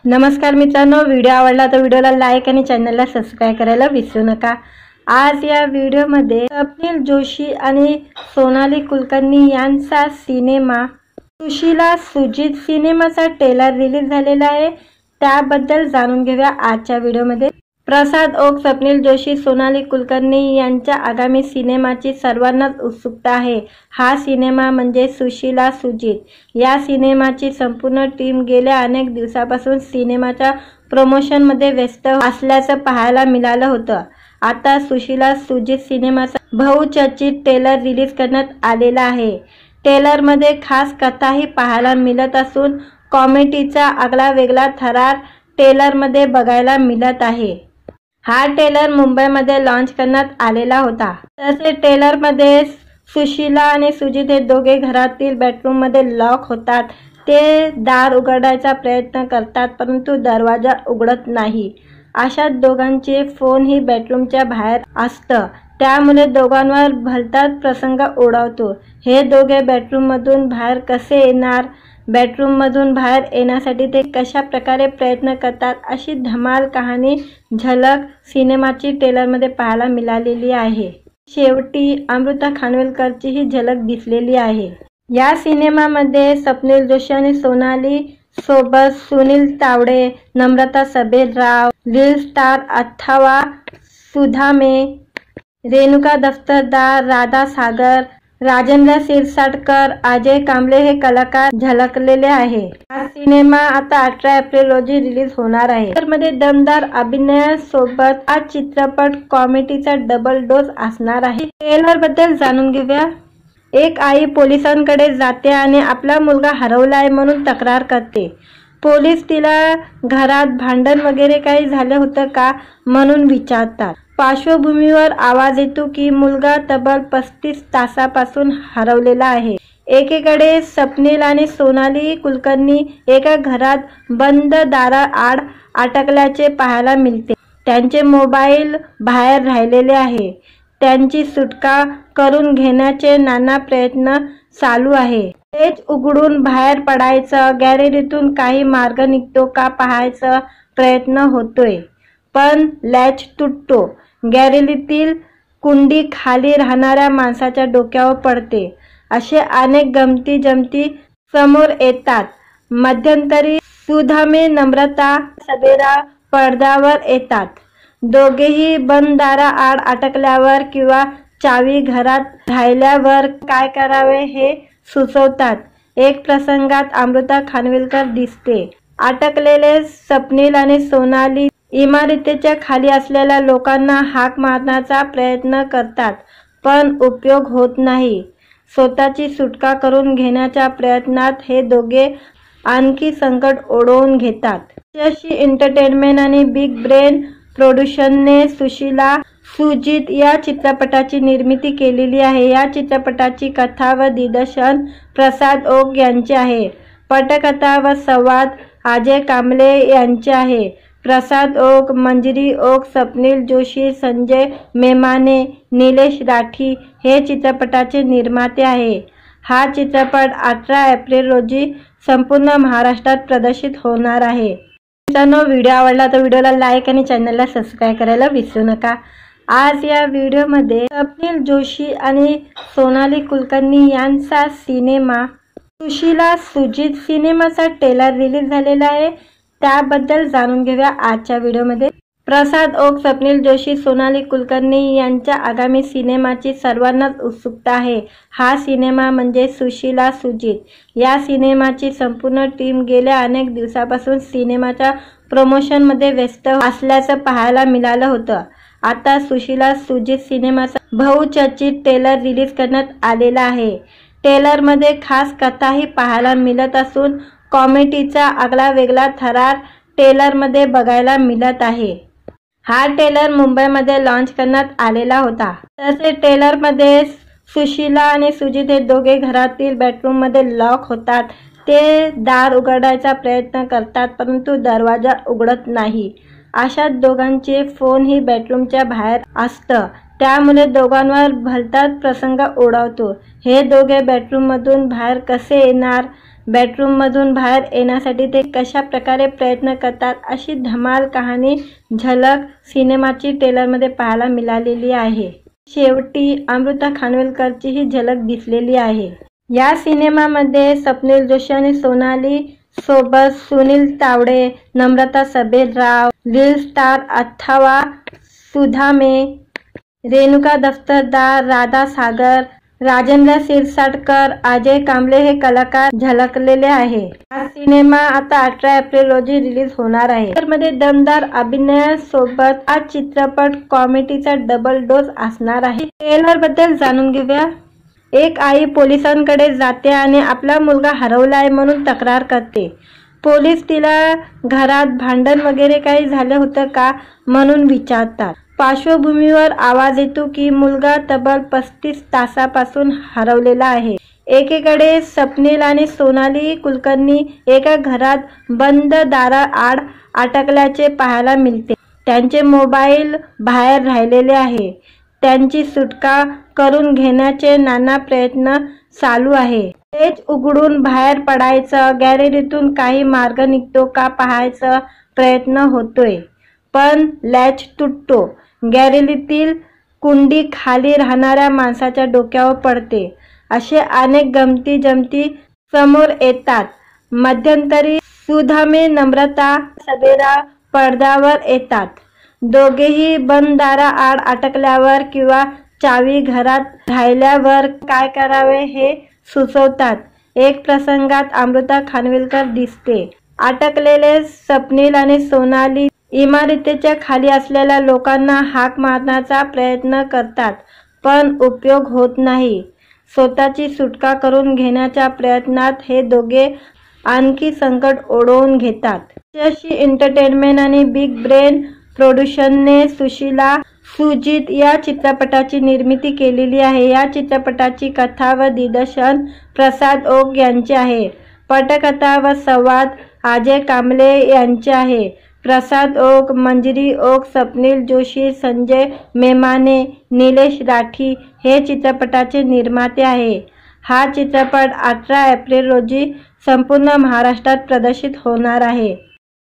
नमस्कार मित्रांनो, व्हिडिओ आवडला तर व्हिडिओला लाईक आणि चॅनलला सबस्क्राइब करायला विसरू नका। आज या व्हिडिओमध्ये स्वप्नील जोशी आणि सोनाली कुलकर्णी यांचा सिनेमा सुशीला सुजित सिनेमाचा ट्रेलर रिलीज झालेला आहे। त्याबद्दल जाणून घेऊया आजच्या व्हिडिओमध्ये। प्रसाद ओक, स्वप्नील जोशी, सोनाली कुलकर्णी यांच्या आगामी सिनेमाची सर्वांनाच उत्सुकता आहे। हा सिनेमा म्हणजे सुशीला सुजित। या सिनेमाची संपूर्ण टीम गेल्या अनेक दिवसापासून सिनेमाच्या प्रमोशनमध्ये व्यस्त असल्याचं पाहायला मिळालं होतं। आता सुशीला सुजित सिनेमाचा बहुचर्चित ट्रेलर रिलीज करण्यात आलेला आहे। ट्रेलरमध्ये खास कथाही पाहायला मिळत असून कॉमेडीचा आगळावेगळा थरार ट्रेलरमध्ये बघायला मिळत आहे। हा ट्रेलर मुंबईमध्ये लॉन्च करण्यात आलेला होता। तसेच ट्रेलरमध्ये सुशीला आणि सुजित हे दोघे घरातील बेडरूममध्ये लॉक होतात। ते दार उघडायचा प्रयत्न करतात परंतु दरवाजा उघडत नाही। अशात दोघांचे फोनही बेडरूमच्या बाहेर असतं, त्यामुळे दोघांवर भलताच प्रसंग ओढवतो। हे दोघे बेडरूममधून बाहेर कसे येणार, बेडरूममधून बाहेर येण्यासाठी ते कशा प्रकारे प्रयत्न करतात, अशी धमाल कहाणी झलक सिनेमाची ट्रेलरमध्ये पाहायला मिळालेली आहे। शेवटी अमृता खानविलकरची ही झलक दिसलेली आहे। या सिनेमामध्ये स्वप्नील जोशी आणि सोनाली सोबत सुनील तावडे, नम्रता सबेरराव, लीड स्टार अथर्वा सुधामे, रेणुका दफ्तरदार, राधा सागर, राजेंद्र शिरसाटकर, अजय कांबळे हे कलाकार झळकलेले आहे। हा सिनेमा आता 18 एप्रिल रोजी रिलीज होणार आहे। ट्रेलरमध्ये दमदार अभिनयासोबत हा चित्रपट कॉमेडीचा डबल डोस असणार आहे। ट्रेलर बद्दल जाणून घेऊया। एक आई पोलिसांकडे जाते आणि आपला मुलगा हरवलाय म्हणून तक्रार करते। पोलीस तिला घरात भांडण वगैरे काही झालं होतं का म्हणून विचारतात। पार्श्वभूमीवर आवाज येतो की मुलगा तब्बल 35 तासापासून हरवलेला आहे। एकीकडे स्वप्नील आणि सोनाली कुलकर्णी एका घरात बंद दाराआड अटकल्याचे पाहायला मिळते। त्यांचे मोबाईल बाहेर राहिलेले आहे। त्यांची सुटका करून घेण्याचे नाना प्रयत्न चालू आहे। तेच उघडून बाहेर पडायचं, गॅलरीतून काही मार्ग निघतो का पाहायचा प्रयत्न होतोय, पण लॅच तुटतो। गॅलरीतील कुंडी खाली राहणाऱ्या माणसाच्या डोक्यावर पडते। असे अनेक गमती जमती समोर येतात। मध्यंतरी सुधामे, नम्रता सबेरराव पडद्यावर येतात। दोघेही बंद दाराआड अटकल्यावर किंवा चावी घरात राहिल्यावर काय करावे हे सुचवतात। एक प्रसंगात अमृता खानविलकर दिसते। अटकलेले स्वप्नील आणि सोनाली इमारतीच्या खाली असलेल्या लोकांना हाक मारण्याचा प्रयत्न करतात, पण उपयोग होत नाही। स्वतःची सुटका करून घेण्याच्या प्रयत्नात हे दोघे आणखी संकट ओढवून घेतात। यशी एंटरटेनमेंट आणि बिग ब्रेन प्रोडक्शनने सुशीला सुजित या चित्रपटाची निर्मिती केलेली आहे। या चित्रपटाची कथा व दिग्दर्शन प्रसाद ओक यांचे आहे। पटकथा व संवाद अजय कांबळे यांचे आहे। प्रसाद ओक, मंजिरी ओक, स्वप्नील जोशी, संजय मेमाने, निलेश राठी हे चित्रपटाचे निर्माते आहे। हा चित्रपट 18 एप्रिल रोजी संपूर्ण महाराष्ट्रात प्रदर्शित होणार आहे। मित्रांनो, व्हिडिओ आवडला तर व्हिडिओला लाईक आणि चॅनलला सबस्क्राइब करायला विसरू नका। आज या व्हिडिओमध्ये स्वप्नील जोशी आणि सोनाली कुलकर्णी यांचा सिनेमा सुशीला सुजित सिनेमाचा ट्रेलर रिलीज झालेला आहे। त्याबद्दल जाणून घेऊया आजच्या व्हिडिओमध्ये। प्रसाद ओक, स्वप्नील जोशी, सोनाली कुलकर्णी यांच्या आगामी सिनेमाची सर्वांनाच उत्सुकता आहे। हा सिनेमा म्हणजे सुशीला सुजित। या सिनेमाची संपूर्ण टीम गेल्या अनेक दिवसापासून सिनेमाच्या प्रमोशनमध्ये व्यस्त असल्याचं पाहायला मिळालं होतं। आता सुशीला सुजित सिनेमाचा बहुचर्चित ट्रेलर रिलीज करण्यात आलेला आहे। ट्रेलरमध्ये खास कथाही पाहायला मिळत असून कॉमेडीचा आगळावेगळा थरार ट्रेलरमध्ये बघायला मिळत आहे। हा ट्रेलर मुंबईमध्ये लॉन्च करण्यात आलेला होता। तसेच ट्रेलरमध्ये सुशीला आणि सुजित हे दोघे घरातील बेडरूममध्ये लॉक होतात। ते दार उघडायचा प्रयत्न करतात परंतु दरवाजा उघडत नाही। अशात दोघांचे फोनही बेडरूमच्या बाहेर असतं, त्यामुळे दोघांवर भलताच प्रसंग ओढवतो। हे दोघे बेडरूममधून बाहेर कसे येणार, बेडरूममधून बाहेर येण्यासाठी ते कशा प्रकारे प्रयत्न करतात अशी धमाल कहाणी झलक सिनेमाची ट्रेलरमध्ये पाहायला मिळालेली आहे। शेवटी अमृता खानविलकरची ही झलक दिसलेली आहे। या सिनेमामध्ये स्वप्नील जोशी आणि सोनाली सोबत सुनील तावडे, नम्रता सबेरराव, लीड स्टार अथवा सुधामे, रेणुका दफ्तरदार, राधा सागर, राजेंद्र शिरसाटकर, अजय कांबळे हे कलाकार झळकलेले आहे। हा सिनेमा आता 18 एप्रिल रोजी रिलीज होणार आहे। त्यामध्ये दमदार अभिनयासोबत हा चित्रपट कॉमेडीचा डबल डोस असणार आहे। ट्रेलर बद्दल जाणून घेऊया। एक आई पोलिसांकडे जाते आणि आपला मुलगा हरवलाय म्हणून तक्रार करते। पोलीस तिला घरात भांडण वगैरे काही झालं होतं का म्हणून विचारतात। पार्श्वभूमीवर आवाज येतो की मुलगा तब्बल 35 तासापासून हरवलेला आहे। एकीकडे स्वप्नील आणि सोनाली कुलकर्णी एका घरात बंद दाराआड अटकल्याचे पाहायला मिळते। त्यांचे मोबाईल बाहेर राहिलेले आहे। त्यांची सुटका करून घेण्याचे नाना प्रयत्न चालू आहे। तेच उघडून बाहेर पडायचं, गॅलरीतून काही मार्ग निघतो का पाहायचा प्रयत्न होतोय, पण लॅच तुटतो। गॅलरीतील कुंडी खाली राहणाऱ्या माणसाच्या डोक्यावर पडते। असे अनेक गमती जमती समोर येतात। मध्यंतरी सुधामे, नम्रता सबेरा पडद्यावर येतात। दोघेही बंद दाराआड अटकल्यावर किंवा चावी घरात राहिल्यावर काय करावे हे सुचवतात। एक प्रसंगात अमृता खानविलकर दिसते। अटकलेले स्वप्नील आणि सोनाली इमारतीच्या खाली असलेल्या लोकांना हाक मारण्याचा प्रयत्न करतात, पण उपयोग होत नाही। स्वतःची सुटका करून घेण्याच्या प्रयत्नात हे दोघे आणखी संकट ओढवून घेतात। यशी एंटरटेनमेंट आणि बिग ब्रेन प्रोडक्शनने सुशीला सुजित या चित्रपटाची निर्मिती केलेली आहे। या चित्रपटाची कथा व दिग्दर्शन प्रसाद ओक यांचे आहे। पटकथा व संवाद अजय कांबळे यांचे आहे। प्रसाद ओक, मंजिरी ओक, स्वप्नील जोशी, संजय मेमाने, निलेश राठी हे चित्रपटाचे निर्माते आहे। हा चित्रपट 18 एप्रिल रोजी संपूर्ण महाराष्ट्रात प्रदर्शित होणार आहे।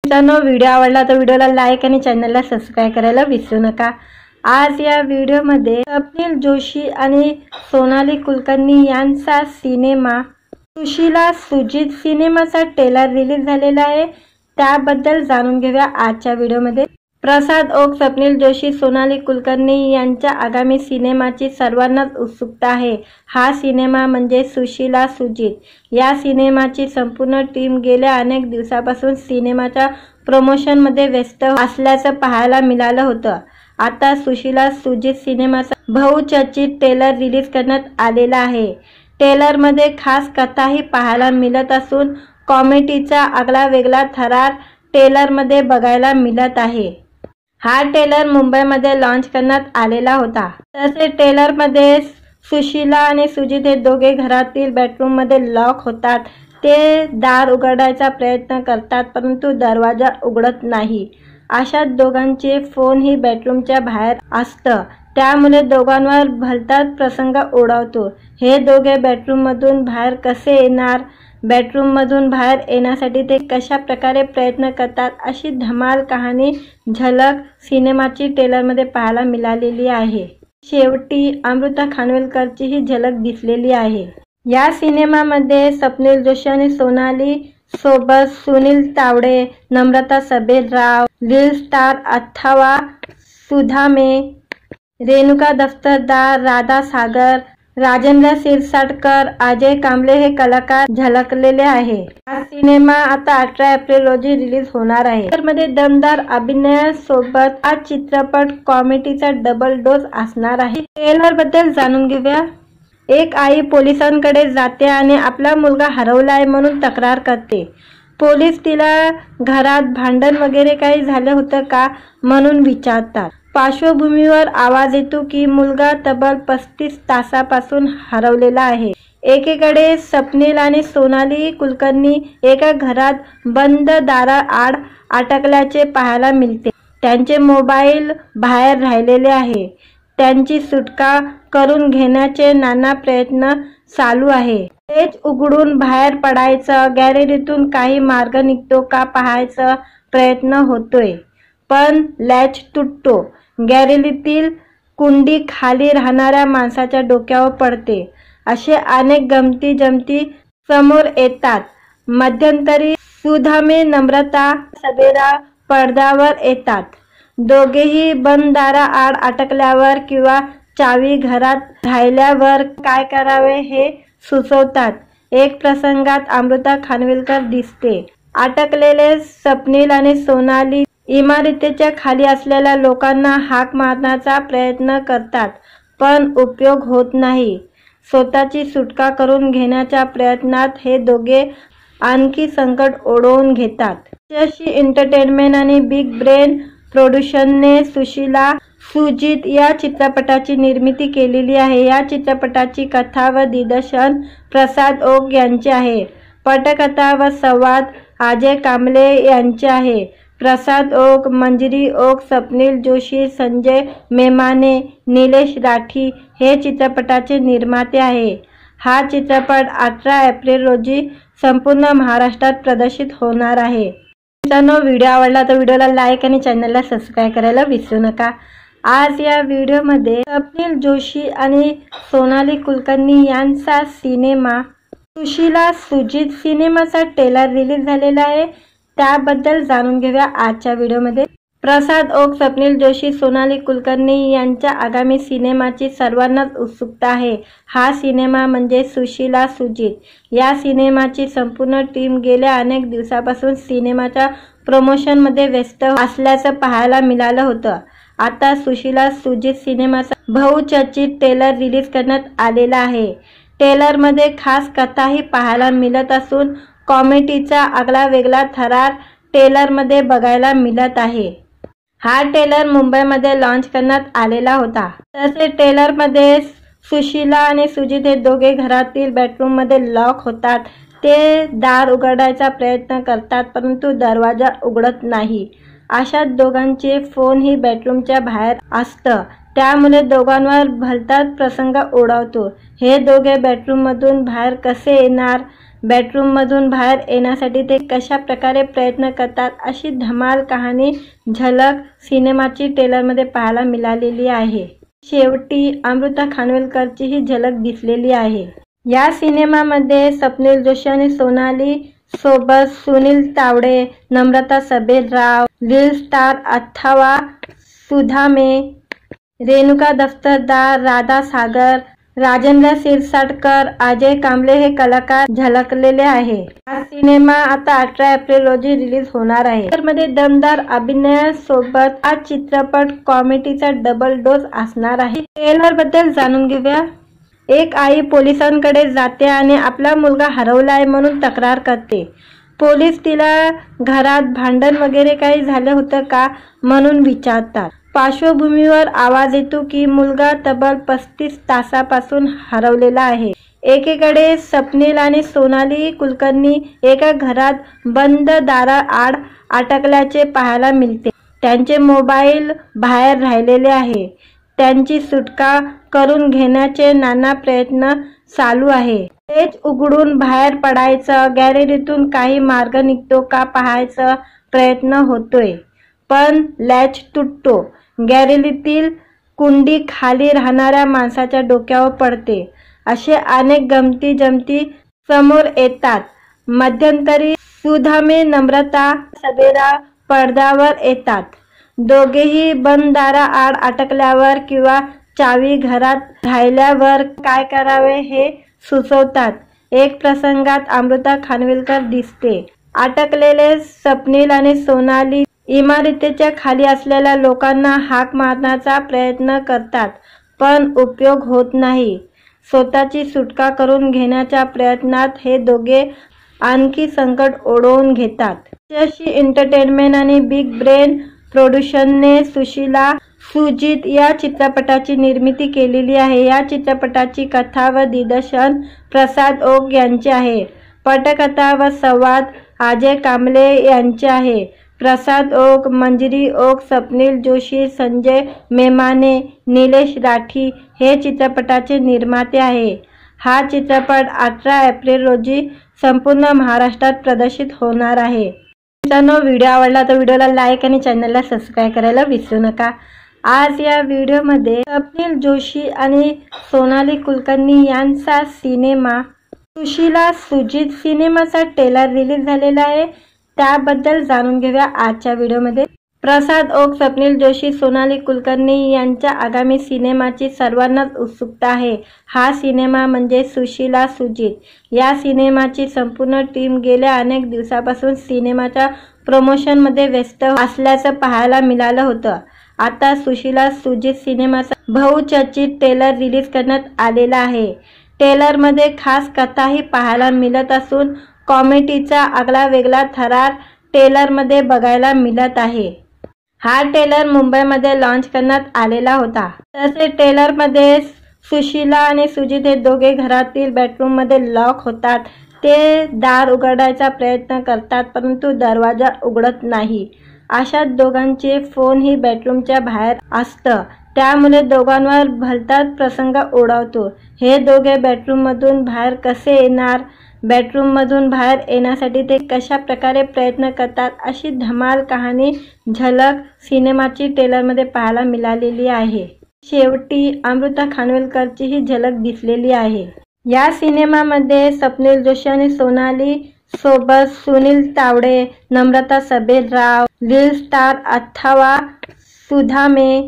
मित्रांनो, व्हिडिओ आवडला तर व्हिडिओला लाईक आणि चॅनलला सबस्क्राईब करायला विसरू नका। आज या व्हिडिओमध्ये स्वप्नील जोशी आणि सोनाली कुलकर्णी यांचा सिनेमा सुशीला सुजित सिनेमाचा ट्रेलर रिलीज झालेला आहे। त्याबद्दल जाणून घेऊया आजच्या व्हिडिओमध्ये। प्रसाद ओक, स्वप्नील जोशी, सोनाली कुलकर्णी यांच्या आगामी सिनेमाची सर्वांनाच उत्सुकता आहे। हा सिनेमा म्हणजे सुशीला सुजित। या सिनेमाची संपूर्ण टीम गेल्या अनेक दिवसापासून सिनेमाच्या प्रमोशनमध्ये व्यस्त असल्याचं पाहायला मिळालं होतं। आता सुशीला सुजित सिनेमाचा बहुचर्चित ट्रेलर रिलीज करण्यात आलेला आहे। ट्रेलरमध्ये खास कथाही पाहायला मिळत असून कॉमेडीचा आगळा वेगळा थरार ट्रेलरमध्ये बघायला मिळत आहे। हा ट्रेलर मुंबईमध्ये लॉन्च करण्यात आलेला होता। तसेच ट्रेलरमध्ये सुशीला आणि सुजित हे दोघे घरातील बेडरूममध्ये लॉक होतात। ते दार उघडायचा प्रयत्न करतात, परंतु दरवाजा उघडत नाही। अशात दोघांचे फोनही बेडरूमच्या बाहेर असतं, त्यामुळे दोघांवर भलताच प्रसंग ओढवतो। हे दोघे बेडरूममधून बाहेर कसे येणार, बेडरूममधून बाहेर येण्यासाठी ते कशा प्रकारे प्रयत्न करतात अशी धमाल कहाणी झलक सिनेमाची ट्रेलरमध्ये पाहायला मिळालेली आहे। शेवटी अमृता खानविलकरची ही झलक दिसलेली आहे। या सिनेमामध्ये स्वप्नील जोशी आणि सोनाली सोबत सुनील तावडे, नम्रता सबेरराव, लीड स्टार अथवा सुधामे, रेणुका दफ्तरदार, राधा सागर, राजेंद्र शिरसाटकर, अजय कांबळे हे कलाकार झळकलेले आहे। हा सिनेमा आता 18 एप्रिल रोजी रिलीज होणार आहे। त्यामध्ये दमदार अभिनयासोबत हा चित्रपट कॉमेडीचा डबल डोस असणार आहे। ट्रेलर बद्दल जाणून घेऊया। एक आई पोलिसांकडे जाते आणि आपला मुलगा हरवलाय म्हणून तक्रार करते। पोलीस तिला घरात भांडण वगैरे काही झालं होतं का म्हणून विचारतात। पार्श्वभूमीवर आवाज येतो की मुलगा तब्बल 35 तासापासून हरवलेला आहे। एकीकडे स्वप्नील आणि सोनाली कुलकर्णी एका घरात बंद दाराआड अटकल्याचे पाहायला मिळते। त्यांचे मोबाईल बाहेर राहिलेले आहे। त्यांची सुटका करून घेण्याचे नाना प्रयत्न चालू आहे। तेच उघडून बाहेर पडायचं, गॅलरीतून काही मार्ग निघतो का पाहायचा प्रयत्न होतोय, पण लॅच तुटतो. गॅलरीतील कुंडी खाली राहणाऱ्या माणसाच्या डोक्यावर पडते. असे अनेक गमती जमती समोर येतात. मध्यंतरी सुधामे नम्रता सबेरा पडद्यावर येतात. दोघेही बंद दाराआड अटकल्यावर किंवा चावी घरात राहिल्यावर काय करावे हे सुचवतात. एक प्रसंगात अमृता खानविलकर दिसते. अटकलेले स्वप्नील आणि सोनाली इमारतीच्या खाली असलेल्या लोकांना हाक मारण्याचा प्रयत्न करतात, पण उपयोग होत नाही. स्वतःची सुटका करून घेण्याच्या प्रयत्नात हे दोघे आणखी संकट ओढवून घेतात. यशस्वी एंटरटेनमेंट आणि बिग ब्रेन प्रोडक्शनने सुशीला सुजित या चित्रपटाची निर्मिती केलेली आहे. या चित्रपटाची कथा व दिग्दर्शन प्रसाद ओक यांचे आहे. पटकथा व संवाद अजय कांबळे यांचे आहे. प्रसाद ओक, मंजिरी ओक, स्वप्नील जोशी, संजय मेमाने, निलेश राठी हे चित्रपटाचे निर्माते आहे. हा चित्रपट 18 एप्रिल रोजी संपूर्ण महाराष्ट्रात प्रदर्शित होणार आहे. मित्रांनो, व्हिडिओ आवडला तर व्हिडिओला लाईक आणि चॅनलला सबस्क्राईब करायला विसरू नका. आज या व्हिडिओमध्ये स्वप्नील जोशी आणि सोनाली कुलकर्णी यांचा सिनेमा सुशीला सुजित सिनेमाचा ट्रेलर रिलीज झालेला आहे. त्याबद्दल जाणून घेऊया आजच्या व्हिडिओमध्ये. प्रसाद ओक, स्वप्नील जोशी, सोनाली कुलकर्णी यांच्या आगामी सिनेमाची सर्वांनाच उत्सुकता आहे. हा सिनेमा म्हणजे सुशीला सुजित. या सिनेमाची संपूर्ण टीम गेल्या अनेक दिवसापासून सिनेमाच्या प्रमोशनमध्ये व्यस्त असल्याचं पाहायला मिळालं होतं. आता सुशीला सुजित सिनेमाचा बहुचर्चित ट्रेलर रिलीज करण्यात आलेला आहे. ट्रेलरमध्ये खास कथाही पाहायला मिळत असून कॉमेडीचा आगळा वेगळा थरार ट्रेलरमध्ये बघायला मिळत आहे. हा ट्रेलर मुंबईमध्ये लॉन्च करण्यात आलेला होता. तसेच ट्रेलरमध्ये सुशीला आणि सुजित हे दोघे घरातील बेडरूममध्ये लॉक होतात. ते दार उघडायचा प्रयत्न करतात, परंतु दरवाजा उघडत नाही. अशात दोघांचे फोनही बेडरूमच्या बाहेर असतं. त्यामुळे दोघांवर भलताच प्रसंग ओढवतो. हे दोघे बेडरूममधून बाहेर कसे येणार, बेडरूममधून बाहेर येण्यासाठी ते कशा प्रकारे प्रयत्न करतात, अशी धमाल कहाणी झलक सिनेमाची ट्रेलरमध्ये पाहायला मिळालेली आहे. शेवटी अमृता खानविलकरची ही झलक दिसलेली आहे. या सिनेमामध्ये स्वप्नील जोशी आणि सोनाली सोबत सुनील तावडे, नम्रता सबेरा, लीड स्टार अथवा सुधामे, रेणुका दफ्तरदार, राधा सागर, राजेंद्र शिरसाटकर, अजय कांबळे हे कलाकार झळकलेले आहे. हा सिनेमा आता 18 एप्रिल रोजी रिलीज होणार आहे. ट्रेलरमध्ये दमदार अभिनयासोबत हा चित्रपट कॉमेडीचा डबल डोस असणार आहे. ट्रेलर बद्दल जाणून घेऊया. एक आई पोलिसांकडे जाते आणि आपला मुलगा हरवलाय म्हणून तक्रार करते. पोलीस तिला घरात भांडण वगैरे काही झालं होतं का म्हणून विचारतात. पार्श्वभूमीवर आवाज येतो की मुलगा तब्बल 35 तासापासून हरवलेला आहे. एकीकडे स्वप्नील आणि सोनाली कुलकर्णी एका घरात बंद दाराआड अटकल्याचे पाहायला मिळते. त्यांचे मोबाईल बाहेर राहिलेले आहे. त्यांची सुटका करून घेण्याचे नाना प्रयत्न चालू आहे. तेच उघडून बाहेर पडायचं, गॅलरीतून काही मार्ग निघतो का पाहायचा प्रयत्न होतोय, पण लॅच तुटतो. गॅलरीतील कुंडी खाली राहणाऱ्या माणसाच्या डोक्यावर पडते. असे अनेक गमती जमती समोर येतात. मध्यंतरी सुधामे नम्रता सबेरा पडद्यावर येतात. दोघेही बंद दाराआड अटकल्यावर किंवा चावी घरात राहिल्यावर काय करावे हे सुचवतात. एक प्रसंगात अमृता खानविलकर दिसते. अटकलेले स्वप्नील आणि सोनाली इमारतीच्या खाली असलेल्या लोकांना हाक मारण्याचा प्रयत्न करतात, पण उपयोग होत नाही. स्वतःची सुटका करून घेण्याच्या प्रयत्नात हे दोघे आणखी संकट ओढवून घेतात. यशस्वी एंटरटेनमेंट आणि बिग ब्रेन प्रोडक्शनने सुशीला सुजित या चित्रपटाची निर्मिती केलेली आहे. या चित्रपटाची कथा व दिग्दर्शन प्रसाद ओक यांचे आहे. पटकथा व संवाद अजय कांबळे यांचे आहे. प्रसाद ओक, मंजिरी ओक, स्वप्नील जोशी, संजय मेमाने, निलेश राठी हे चित्रपटाचे निर्माते आहे. हा चित्रपट 18 एप्रिल रोजी संपूर्ण महाराष्ट्रात प्रदर्शित होणार आहे. मित्रांनो, व्हिडिओ आवडला तर व्हिडिओला लाईक आणि चॅनलला सबस्क्राईब करायला विसरू नका. आज या व्हिडिओमध्ये स्वप्नील जोशी आणि सोनाली कुलकर्णी यांचा सिनेमा सुशीला सुजित सिनेमाचा ट्रेलर रिलीज झालेला आहे. त्याबद्दल जाणून घेऊया आजच्या व्हिडिओमध्ये. प्रसाद ओक, स्वप्नील जोशी, सोनाली कुलकर्णी यांच्या आगामी सिनेमाची सर्वांनाच उत्सुकता आहे. हा सिनेमा म्हणजे सुशीला सुजित. या सिनेमाची संपूर्ण टीम गेल्या अनेक दिवसापासून सिनेमाच्या प्रमोशनमध्ये व्यस्त असल्याचं पाहायला मिळालं होतं. आता सुशीला सुजित सिनेमाचा बहुचर्चित ट्रेलर रिलीज करण्यात आलेला आहे. ट्रेलरमध्ये खास कथाही पाहायला मिळत असून कॉमेडीचा आगळा वेगळा थरार ट्रेलरमध्ये बघायला मिळत आहे. हा ट्रेलर मुंबईमध्ये लॉन्च करण्यात आलेला होता. तसेच ट्रेलरमध्ये सुशीला आणि सुजित हे दोघे घरातील बेडरूममध्ये लॉक होतात. ते दार उघडायचा प्रयत्न करतात परंतु दरवाजा उघडत नाही. अशात दोघांचे फोनही बेडरूमच्या बाहेर असतं. त्यामुळे दोघांवर भलताच प्रसंग ओढवतो. हे दोघे बेडरूममधून बाहेर कसे येणार, बेडरूममधून बाहेर येण्यासाठी ते कशा प्रकारे प्रयत्न करतात, अशी धमाल कहाणी झलक सिनेमाची ट्रेलरमध्ये पाहायला मिळालेली आहे. शेवटी अमृता खानविलकरची ही झलक दिसलेली आहे. या सिनेमामध्ये स्वप्नील जोशी आणि सोनाली सोबत सुनील तावडे, नम्रता सबेरराव, लीड स्टार अथर्वा सुधामे,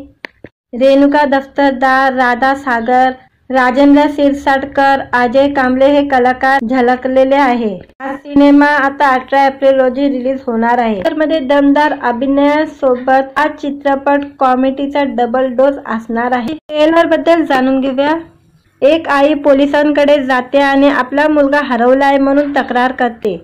रेणुका दफ्तरदार, राधा सागर, राजेंद्र शिरसाटकर, अजय कांबळे हे कलाकार झळकलेले आहे. हा सिनेमा आता 18 एप्रिल रोजी रिलीज होणार आहे. ट्रेलरमध्ये दमदार अभिनयासोबत हा चित्रपट कॉमेडीचा डबल डोस असणार आहे. ट्रेलर बद्दल जाणून घेऊया. एक आई पोलिसांकडे जाते आणि आपला मुलगा हरवलाय म्हणून तक्रार करते.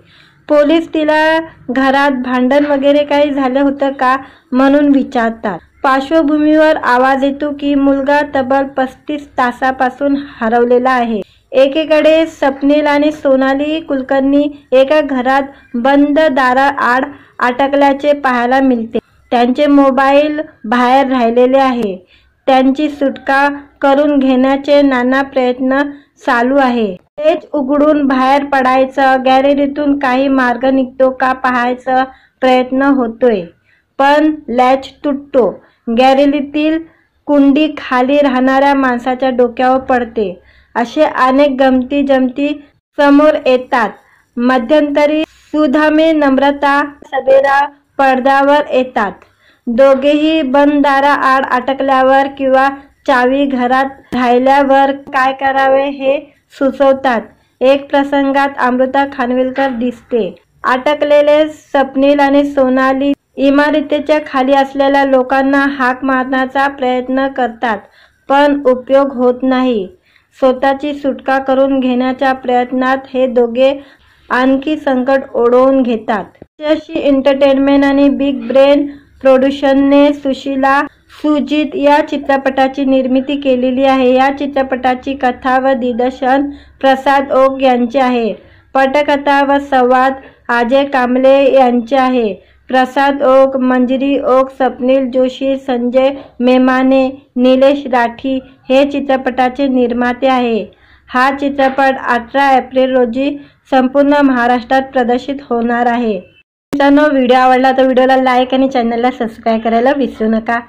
पोलीस तिला घरात भांडण वगैरे काही झालं होतं का म्हणून विचारतात. पार्श्वभूमीवर आवाज येतो की मुलगा तब्बल 35 तासापासून हरवलेला आहे. एकीकडे स्वप्नील आणि सोनाली कुलकर्णी एका घरात बंद दाराआड अटकल्याचे पाहायला मिळते. त्यांचे मोबाईल बाहेर राहिलेले आहे. त्यांची सुटका करून घेण्याचे नाना प्रयत्न चालू आहे. तेच उघडून बाहेर पडायचं, गॅलरीतून काही मार्ग निघतो का पाहायचा प्रयत्न होतोय, पण लॅच तुटतो. गॅलरीतील कुंडी खाली राहणाऱ्या माणसाच्या डोक्यावर पडते. असे अनेक गमती जमती समोर येतात. मध्यंतरी सुधामे, नम्रता सबेरा पडद्यावर येतात. दोघेही बंद दाराआड अटकल्यावर किंवा चावी घरात राहिल्यावर काय करावे हे सुचवतात. एक प्रसंगात अमृता खानविलकर दिसते. अटकलेले स्वप्नील आणि सोनाली इमारतीच्या खाली असलेल्या लोकांना हाक मारण्याचा प्रयत्न करतात पण उपयोग होत नाही. स्वतःची सुटका करून घेण्याच्या प्रयत्नात हे दोघे आणखी संकट ओढवून घेतात. यशी एंटरटेनमेंट आणि बिग ब्रेन प्रोडक्शनने सुशीला सुजित या चित्रपटाची निर्मिती केलेली आहे. या चित्रपटाची कथा व दिग्दर्शन प्रसाद ओक यांचे आहे. पटकथा व संवाद अजय कांबळे यांचे आहे. प्रसाद ओक, मंजिरी ओक, स्वप्नील जोशी, संजय मेमाने, निलेश राठी हे चित्रपटाचे निर्माते आहे. हा चित्रपट 18 एप्रिल रोजी संपूर्ण महाराष्ट्रात प्रदर्शित होणार आहे. मित्रांनो, व्हिडिओ आवडला तर व्हिडिओला लाईक आणि चॅनलला सबस्क्राईब करायला विसरू नका.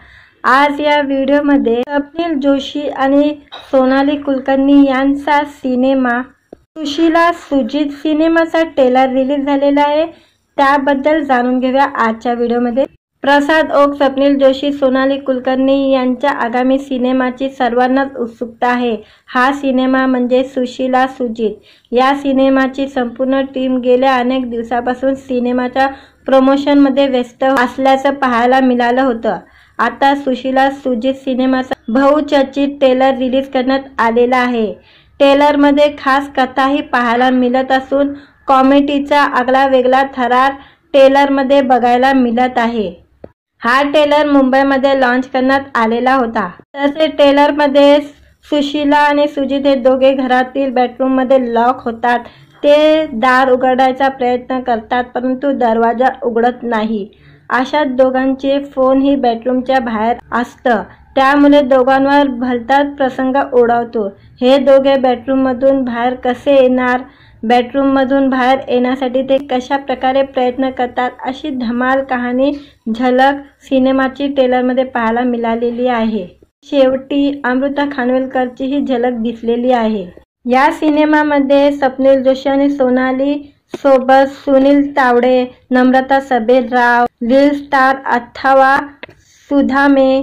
आज या व्हिडिओमध्ये स्वप्नील जोशी आणि सोनाली कुलकर्णी यांचा सिनेमा सुशीला सुजित सिनेमाचा ट्रेलर रिलीज झालेला आहे. त्याबद्दल जाणून घेऊया आजच्या व्हिडिओमध्ये. प्रसाद ओक, स्वप्नील जोशी, सोनाली कुलकर्णी यांच्या आगामी सिनेमाची सर्वांनाच उत्सुकता आहे. हा सिनेमा म्हणजे सुशीला सुजित. या सिनेमाची संपूर्ण टीम गेल्या अनेक दिवसापासून सिनेमाच्या प्रमोशनमध्ये व्यस्त असल्याचं पाहायला मिळालं होतं. आता सुशीला सुजित सिनेमाचा बहुचर्चित ट्रेलर रिलीज करण्यात आलेला आहे. ट्रेलरमध्ये खास कथाही पाहायला मिळत असून कॉमेडीचा आगळा वेगळा थरार ट्रेलरमध्ये बघायला मिळत आहे. हा ट्रेलर मुंबईमध्ये लॉन्च करण्यात आलेला होता. तसेच ट्रेलरमध्ये सुशीला आणि सुजित हे दोघे घरातील बेडरूममध्ये लॉक होतात. ते दार उघडायचा प्रयत्न करतात परंतु दरवाजा उघडत नाही. अशात दोघांचे फोनही बेडरूमच्या बाहेर असतं. त्यामुळे दोघांवर भलताच प्रसंग ओढवतो। हे दोघे बेडरूममधून बाहेर कसे येणार, बेडरूममधून बाहेर येण्यासाठी ते कशा प्रकारे प्रयत्न करतात, अशी धमाल कहाणी झलक सिनेमाची ट्रेलरमध्ये पाहायला मिळालेली आहे। शेवटी अमृता खानविलकरची ही झलक दिसलेली आहे। या सिनेमामध्ये स्वप्नील जोशी आणि सोनाली सोबत सुनील तावडे, नम्रता सबेरराव, लीड स्टार अथवा सुधामे,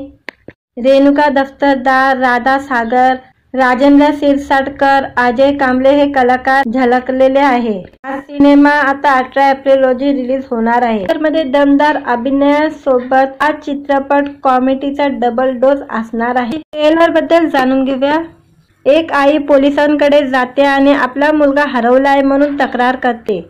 रेणुका दफ्तरदार, राधा सागर, राजेंद्र शिरसाटकर, अजय कांबळे हे कलाकार झळकलेले आहे। हा सिनेमा आता 18 एप्रिल रोजी रिलीज होणार आहे। त्यामध्ये दमदार अभिनयासोबत हा चित्रपट कॉमेडीचा डबल डोस असणार आहे। ट्रेलर बद्दल जाणून घेऊया। एक आई पोलिसांकडे जाते आणि आपला मुलगा हरवलाय म्हणून तक्रार करते।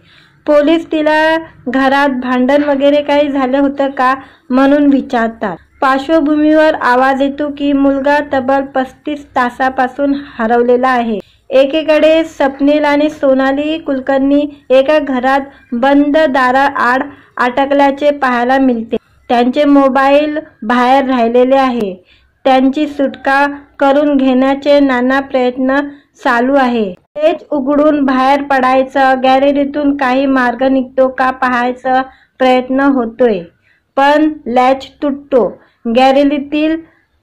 पोलीस तिला घरात भांडण वगैरे काही झालं होतं का म्हणून विचारतात। पार्श्वभूमीवर आवाज येतो की मुलगा तब्बल 35 तासापासून हरवलेला आहे। एकीकडे स्वप्नील आणि सोनाली कुलकर्णी एका घरात बंद दाराआड अटकल्याचे पाहायला मिळते। त्यांचे मोबाईल बाहेर राहिलेले आहे। त्यांची सुटका करून घेण्याचे नाना प्रयत्न चालू आहे। तेच उघडून बाहेर पडायचं, गॅलरीतून काही मार्ग निघतो का पाहायचा प्रयत्न होतोय, पण लॅच तुटतो। गॅलरीतील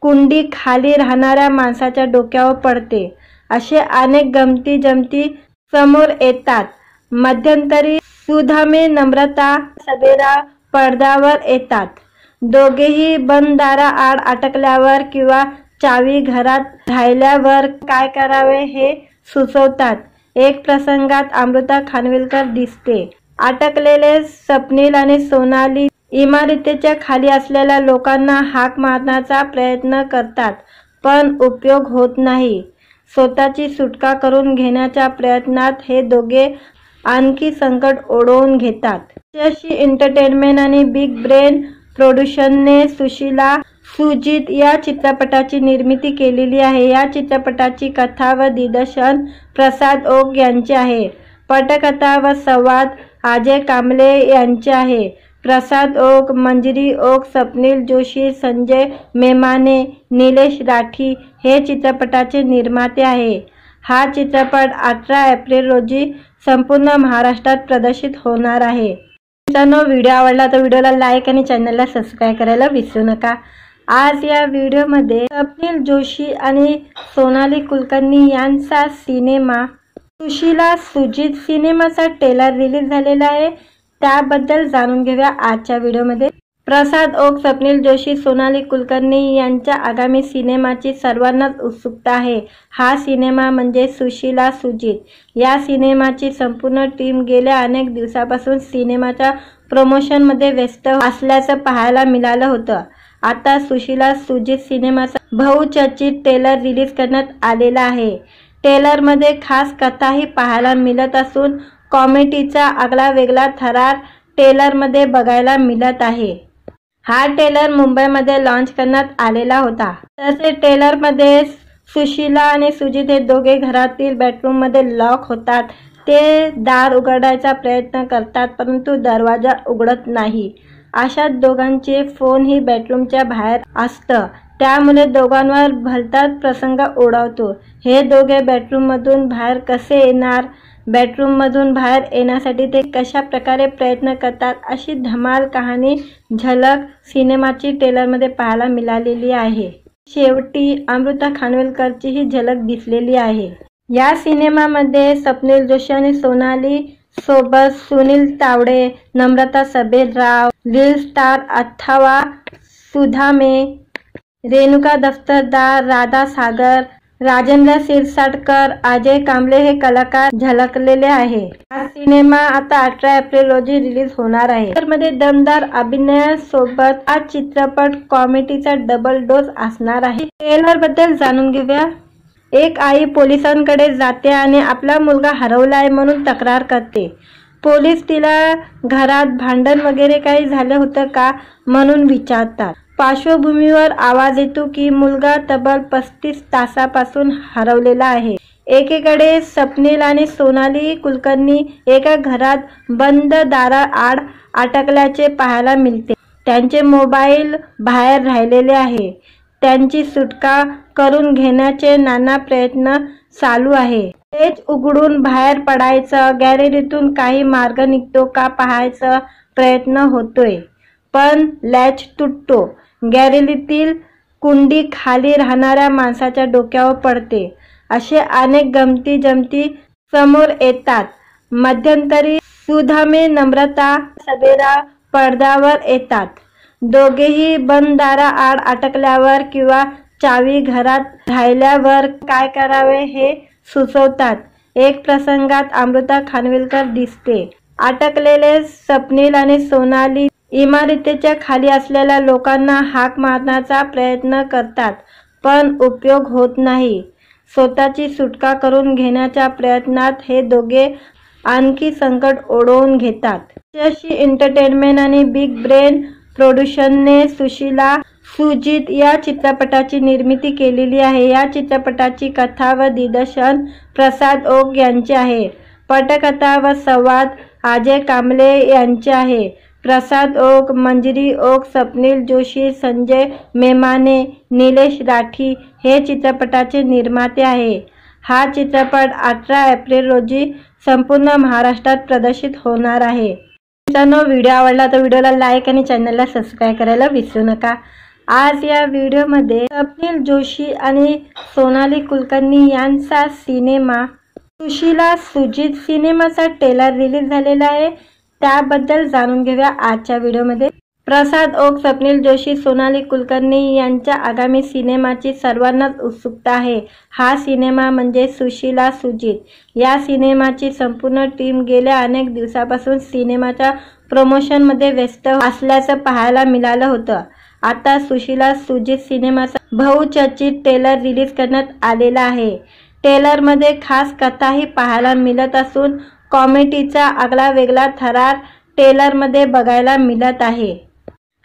कुंडी खाली राहणाऱ्या माणसाच्या डोक्यावर पडते। असे अनेक गमती जमती समोर येतात। मध्यंतरी सुधामे, नम्रता सबेरा पडद्यावर येतात। दोघेही बंद दाराआड अटकल्यावर किंवा चावी घरात राहिल्यावर काय करावे हे सुचवतात। एक प्रसंगात अमृता खानविलकर दिसते। अटकलेले स्वप्नील आणि सोनाली इमारतीच्या खाली असलेल्या लोकांना हाक मारण्याचा प्रयत्न करतात, पण उपयोग होत नाही। स्वतःची सुटका करून घेण्याच्या प्रयत्नात हे दोघे आणखी संकट ओढवून घेतात। यशी एंटरटेनमेंट आणि बिग ब्रेन प्रोडक्शनने सुशीला सुजित या चित्रपटाची निर्मिती केलेली आहे। या चित्रपटाची कथा व दिग्दर्शन प्रसाद ओक यांचे आहे। पटकथा व संवाद अजय कांबळे यांचे आहे। प्रसाद ओक, मंजिरी ओक, स्वप्नील जोशी, संजय मेमाने, निलेश राठी हे चित्रपटाचे निर्माते आहे। हा चित्रपट 18 एप्रिल रोजी संपूर्ण महाराष्ट्रात प्रदर्शित होणार आहे। मित्रांनो, व्हिडिओ आवडला तर व्हिडिओला लाईक आणि चॅनलला सबस्क्राईब करायला विसरू नका। आज या व्हिडिओमध्ये स्वप्नील जोशी आणि सोनाली कुलकर्णी यांचा सिनेमा सुशीला सुजित सिनेमाचा ट्रेलर रिलीज झालेला आहे। त्याबद्दल जाणून घेऊया आजच्या व्हिडिओमध्ये। प्रसाद ओक, स्वप्नील जोशी, सोनाली कुलकर्णी यांच्या आगामी सिनेमाची सर्वांनाच उत्सुकता आहे। हा सिनेमा म्हणजे सुशीला सुजित। या सिनेमाची संपूर्ण टीम गेल्या अनेक दिवसापासून सिनेमाच्या प्रमोशनमध्ये व्यस्त असल्याचं पाहायला मिळालं होतं। आता सुशीला सुजित सिनेमाचा बहुचर्चित ट्रेलर रिलीज करण्यात आलेला आहे। ट्रेलरमध्ये खास कथाही पाहायला मिळत असून कॉमेडीचा आगळा वेगळा थरार ट्रेलरमध्ये बघायला मिळत आहे। हा ट्रेलर मुंबईमध्ये लॉन्च करण्यात आलेला होता। तसेच ट्रेलरमध्ये सुशीला आणि सुजित हे दोघे घरातील बेडरूममध्ये लॉक होतात। ते दार उघडायचा प्रयत्न करतात, परंतु दरवाजा उघडत नाही। अशात दोघांचे फोनही बेडरूमच्या बाहेर असतं। त्यामुळे दोघांवर भलताच प्रसंग ओढवतो। हे दोघे बेडरूममधून बाहेर कसे येणार, बेडरूममधून बाहेर येण्यासाठी ते कशा प्रकारे प्रयत्न करतात, अशी धमाल कहाणी झलक सिनेमाची ट्रेलरमध्ये पाहायला मिळालेली आहे। शेवटी अमृता खानविलकरची ही झलक दिसलेली आहे। या सिनेमामध्ये स्वप्नील जोशी आणि सोनाली सोबत सुनील तावडे, नम्रता सबेरराव, लीड स्टार अथवा सुधामे, रेणुका दफ्तरदार, राधा सागर, राजेंद्र शिरसाटकर, अजय कांबळे हे कलाकार झळकलेले आहे। हा सिनेमा आता 18 एप्रिल रोजी रिलीज होणार आहे। त्यामध्ये दमदार अभिनयासोबत हा चित्रपट कॉमेडीचा डबल डोस असणार आहे। ट्रेलर बद्दल जाणून घेऊया। एक आई पोलिसांकडे जाते आणि आपला मुलगा हरवलाय म्हणून तक्रार करते। पोलीस तिला घरात भांडण वगैरे काही झालं होतं का म्हणून विचारतात। पार्श्वभूमीवर आवाज येतो की मुलगा तब्बल 35 तासापासून हरवलेला आहे। एकीकडे स्वप्नील आणि सोनाली कुलकर्णी एका घरात बंद दाराआड अटकल्याचे पाहायला मिळते। त्यांचे मोबाईल बाहेर राहिलेले आहे। त्यांची सुटका करून घेण्याचे नाना प्रयत्न चालू आहे। तेच उघडून बाहेर पडायचं, गॅलरीतून काही मार्ग निघतो का पाहायचा प्रयत्न होतोय, पण लॅच तुटतो। गॅलरीतील कुंडी खाली राहणाऱ्या माणसाच्या डोक्यावर पडते। असे अनेक गमती जमती समोर येतात। मध्यंतरी सुधामे नम्रता सबेरा पडद्यावर येतात। दोघेही बंद दाराआड अटकल्यावर किंवा चावी घरात राहिल्यावर काय करावे हे सुचवतात। एक प्रसंगात अमृता खानविलकर दिसते। अटकलेले स्वप्नील आणि सोनाली इमारतीच्या खाली असलेल्या लोकांना हाक मारण्याचा प्रयत्न करतात, पण उपयोग होत नाही। स्वतःची सुटका करून घेण्याच्या प्रयत्नात हे दोघे आणखी संकट ओढवून घेतात। यशस्वी एंटरटेनमेंट आणि बिग ब्रेन प्रोडक्शनने सुशीला सुजित या चित्रपटाची निर्मिती केलेली आहे। या चित्रपटाची कथा व दिग्दर्शन प्रसाद ओक यांचे आहे। पटकथा व संवाद अजय कांबळे यांचे आहे। प्रसाद ओक, मंजिरी ओक, स्वप्नील जोशी, संजय मेमाने, निलेश राठी हे चित्रपटाचे निर्माते आहे। हा चित्रपट 18 एप्रिल रोजी संपूर्ण महाराष्ट्रात प्रदर्शित होणार आहे। मित्रांनो, व्हिडिओ आवडला तर व्हिडिओला लाईक आणि चॅनलला सबस्क्राईब करायला विसरू नका। आज या व्हिडिओमध्ये स्वप्नील जोशी आणि सोनाली कुलकर्णी यांचा सिनेमा सुशीला सुजित सिनेमाचा ट्रेलर रिलीज झालेला आहे, त्याबद्दल जाणून घेऊया आजच्या व्हिडिओमध्ये। प्रसाद ओक, स्वप्नील जोशी, सोनाली कुलकर्णी यांच्या आगामी सिनेमाची सर्वांनाच उत्सुकता आहे। हा सिनेमा म्हणजे सुशीला सुजित। या सिनेमाची संपूर्ण टीम गेल्या अनेक दिवसापासून सिनेमाच्या प्रमोशनमध्ये व्यस्त असल्याचं पाहायला मिळालं होतं। आता सुशीला सुजित सिनेमाचा बहुचर्चित ट्रेलर रिलीज करण्यात आलेला आहे। ट्रेलरमध्ये खास कथाही पाहायला मिळत असून कॉमेडीचा आगळा वेगळा थरार ट्रेलरमध्ये बघायला मिळत आहे।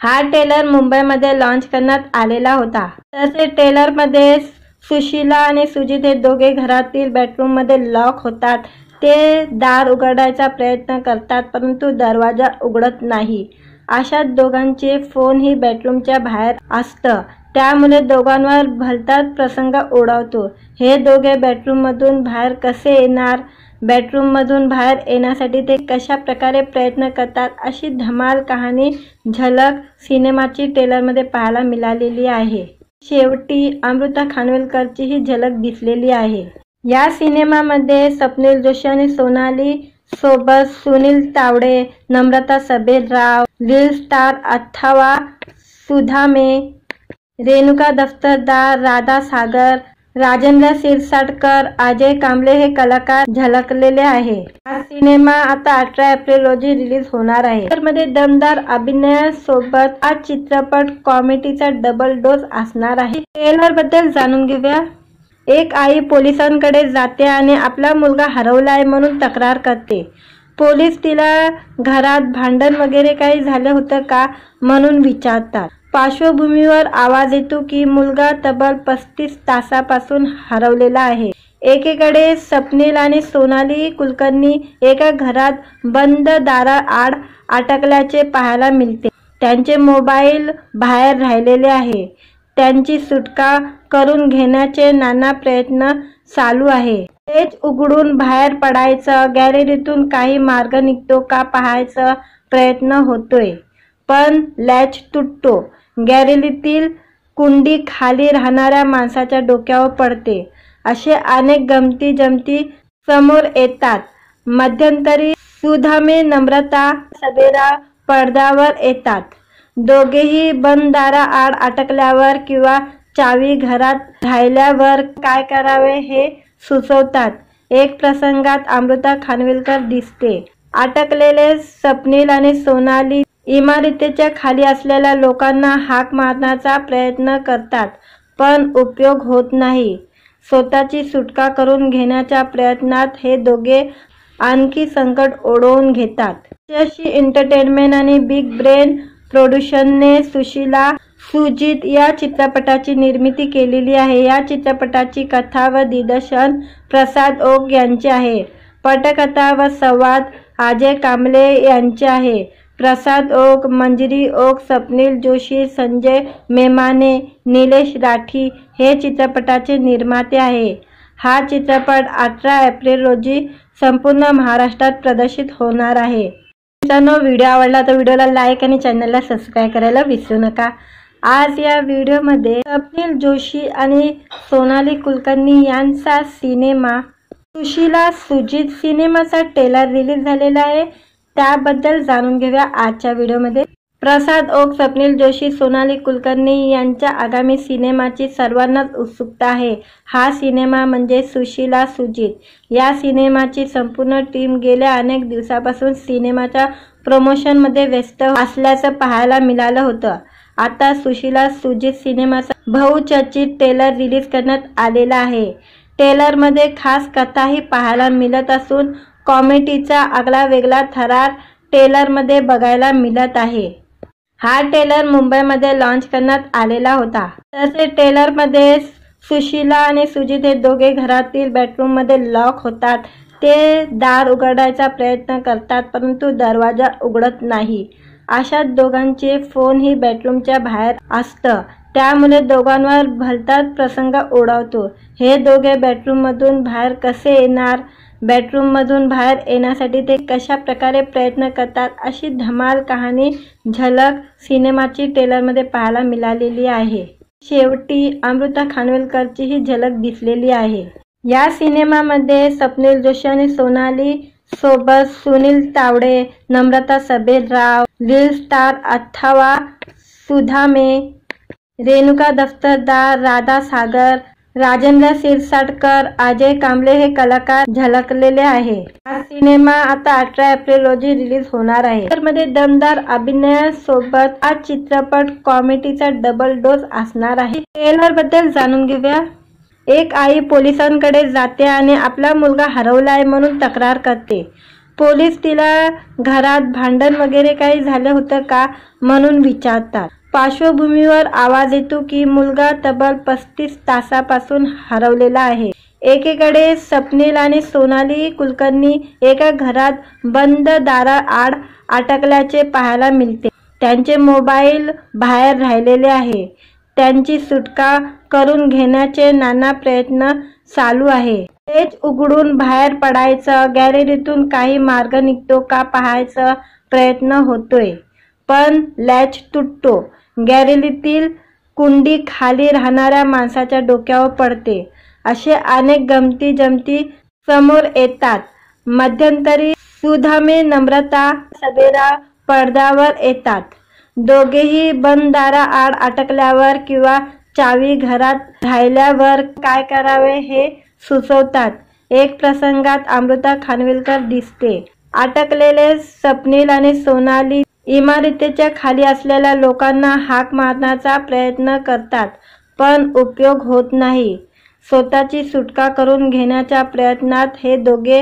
हा ट्रेलर मुंबईमध्ये लॉन्च करण्यात आलेला होता। तसेच ट्रेलरमध्ये सुशीला आणि सुजित हे दोघे घरातील बेडरूममध्ये लॉक होतात। ते दार उघडायचा प्रयत्न करतात, परंतु दरवाजा उघडत नाही। अशात दोघांचे फोनही बेडरूमच्या बाहेर असतं, त्यामुळे दोघांवर भलताच प्रसंग ओढवतो। हे दोघे बेडरूममधून बाहेर कसे येणार, बेडरूममधून बाहेर येण्यासाठी ते कशा प्रकारे प्रयत्न करतात, अशी धमाल कहाणी झलक सिनेमाची ट्रेलरमध्ये पाहायला मिळालेली आहे। शेवटी अमृता खानविलकरची ही झलक दिसलेली आहे। या सिनेमामध्ये स्वप्नील जोशी आणि सोनाली सोबत सुनील तावडे, नम्रता सबेरा, लीड स्टार अथवा सुधामे, रेणुका दफ्तरदार, राधा सागर, राजेंद्र शिरसाटकर, अजय कांबळे हे कलाकार झळकलेले आहे। हा सिनेमा आता 18 एप्रिल रोजी रिलीज होणार आहे। ट्रेलरमध्ये दमदार अभिनयासोबत हा चित्रपट कॉमेडीचा डबल डोस असणार आहे। ट्रेलर बद्दल जाणून घेऊया। एक आई पोलिसांकडे जाते आणि आपला मुलगा हरवलाय म्हणून तक्रार करते। पोलीस तिला घरात भांडण वगैरे काही झालं होतं का म्हणून विचारतात। पार्श्वभूमीवर आवाज येतो की मुलगा तब्बल 35 तासापासून हरवलेला आहे। एकीकडे स्वप्नील आणि सोनाली कुलकर्णी एका घरात बंद दाराआड अटकल्याचे पाहायला मिळते। त्यांचे मोबाईल बाहेर राहिलेले आहे। त्यांची सुटका करून घेण्याचे नाना प्रयत्न चालू आहे। तेच उघडून बाहेर पडायचं, गॅलरीतून काही मार्ग निघतो का पाहायचा प्रयत्न होतोय, पण लॅच तुटतो। गॅलरीतील कुंडी खाली राहणाऱ्या माणसाच्या डोक्यावर पडते। असे अनेक गमती जमती समोर येतात। मध्यंतरी सुधामे नम्रता सबेरा पडद्यावर येतात। दोघेही बंद दाराआड अटकल्यावर किंवा चावी घरात राहिल्यावर काय करावे हे सुचवतात। एक प्रसंगात अमृता खानविलकर दिसते। अटकलेले स्वप्नील आणि सोनाली इमारतीच्या खाली असलेल्या लोकांना हाक मारण्याचा प्रयत्न करतात, पण उपयोग होत नाही। स्वतःची सुटका करून घेण्याच्या प्रयत्नात हे दोघे आणखी संकट ओढवून घेतात। यशस्वी एंटरटेनमेंट आणि बिग ब्रेन प्रोडक्शनने सुशीला सुजित या चित्रपटाची निर्मिती केलेली आहे। या चित्रपटाची कथा व दिग्दर्शन प्रसाद ओक यांचे आहे। पटकथा व संवाद अजय कांबळे यांचे आहे। प्रसाद ओक, मंजिरी ओक, स्वप्नील जोशी, संजय मेमाने, निलेश राठी हे चित्रपटाचे निर्माते आहे। हा चित्रपट 18 एप्रिल रोजी संपूर्ण महाराष्ट्रात प्रदर्शित होणार आहे। मित्रांनो, व्हिडिओ आवडला तर व्हिडिओला लाईक आणि चॅनलला सबस्क्राईब करायला विसरू नका। आज या व्हिडिओमध्ये स्वप्नील जोशी आणि सोनाली कुलकर्णी यांचा सिनेमा सुशीला सुजित सिनेमाचा ट्रेलर रिलीज झालेला आहे, त्याबद्दल जाणून घेऊया आजच्या व्हिडिओमध्ये। प्रसाद ओक, स्वप्नील जोशी, सोनाली कुलकर्णी यांच्या आगामी सिनेमाची सर्वांनाच उत्सुकता आहे। हा सिनेमा म्हणजे सुशीला सुजित। या सिनेमाची संपूर्ण टीम गेल्या अनेक दिवसापासून सिनेमाच्या प्रमोशनमध्ये व्यस्त असल्याचं पाहायला मिळालं होतं। आता सुशीला सुजित सिनेमाचा बहुचर्चित ट्रेलर रिलीज करण्यात आलेला आहे। ट्रेलरमध्ये खास कथाही पाहायला मिळत असून कॉमेडीचा आगळा वेगळा थरार ट्रेलरमध्ये बघायला मिळत आहे। हा ट्रेलर मुंबईमध्ये लॉन्च करण्यात आलेला होता। तसेच ट्रेलरमध्ये सुशीला आणि सुजित हे दोघे घरातील बेडरूममध्ये लॉक होतात। ते दार उघडायचा प्रयत्न करतात परंतु दरवाजा उघडत नाही। अशात दोघांचे फोनही बेडरूमच्या बाहेर असतं, त्यामुळे दोघांवर भलताच प्रसंग ओढवतो। हे दोघे बेडरूममधून बाहेर कसे येणार, बेडरूममधून बाहेर येण्यासाठी ते कशा प्रकारे प्रयत्न करतात, अशी धमाल कहाणी झलक सिनेमाची ट्रेलरमध्ये पाहायला मिळालेली आहे। शेवटी अमृता खानविलकरची ही झलक दिसलेली आहे। या सिनेमामध्ये स्वप्नील जोशी आणि सोनाली सोबत सुनील तावडे, नम्रता सबेरराव, लीड स्टार अथवा सुधामे, रेणुका दफ्तरदार, राधा सागर, राजेंद्र शिरसाटकर, अजय कांबळे हे कलाकार झळकलेले आहे। हा सिनेमा आता 18 एप्रिल रोजी रिलीज होणार आहे। त्यामध्ये दमदार अभिनयासोबत हा चित्रपट कॉमेडीचा डबल डोस असणार आहे। ट्रेलर बद्दल जाणून घेऊया। एक आई पोलिसांकडे जाते आणि आपला मुलगा हरवलाय म्हणून तक्रार करते। पोलीस तिला घरात भांडण वगैरे काही झालं होतं का म्हणून विचारतात। पार्श्वभूमीवर आवाज येतो की मुलगा तब्बल 35 तासापासून हरवलेला आहे। एकीकडे स्वप्नील आणि सोनाली कुलकर्णी एका घरात बंद दाराआड अटकल्याचे पाहायला मिळते। त्यांचे मोबाईल बाहेर राहिलेले आहे। त्यांची सुटका करून घेण्याचे नाना प्रयत्न चालू आहे। तेच उघडून बाहेर पडायचं, गॅलरीतून काही मार्ग निघतो का पाहायचा प्रयत्न होतोय, पण लॅच तुटतो। गॅलरीतील कुंडी खाली राहणाऱ्या माणसाच्या डोक्यावर पडते। असे अनेक गमती जमती समोर येतात। मध्यंतरी सुधामे, नम्रता सबेरा पडद्यावर येतात। दोघेही बंद दाराआड अटकल्यावर किंवा चावी घरात राहिल्यावर काय करावे हे सुचवतात। एक प्रसंगात अमृता खानविलकर दिसते। अटकलेले स्वप्नील आणि सोनाली इमारतीच्या खाली असलेल्या लोकांना हाक मारण्याचा प्रयत्न करतात, पण उपयोग होत नाही। स्वतःची सुटका करून घेण्याच्या प्रयत्नात हे दोघे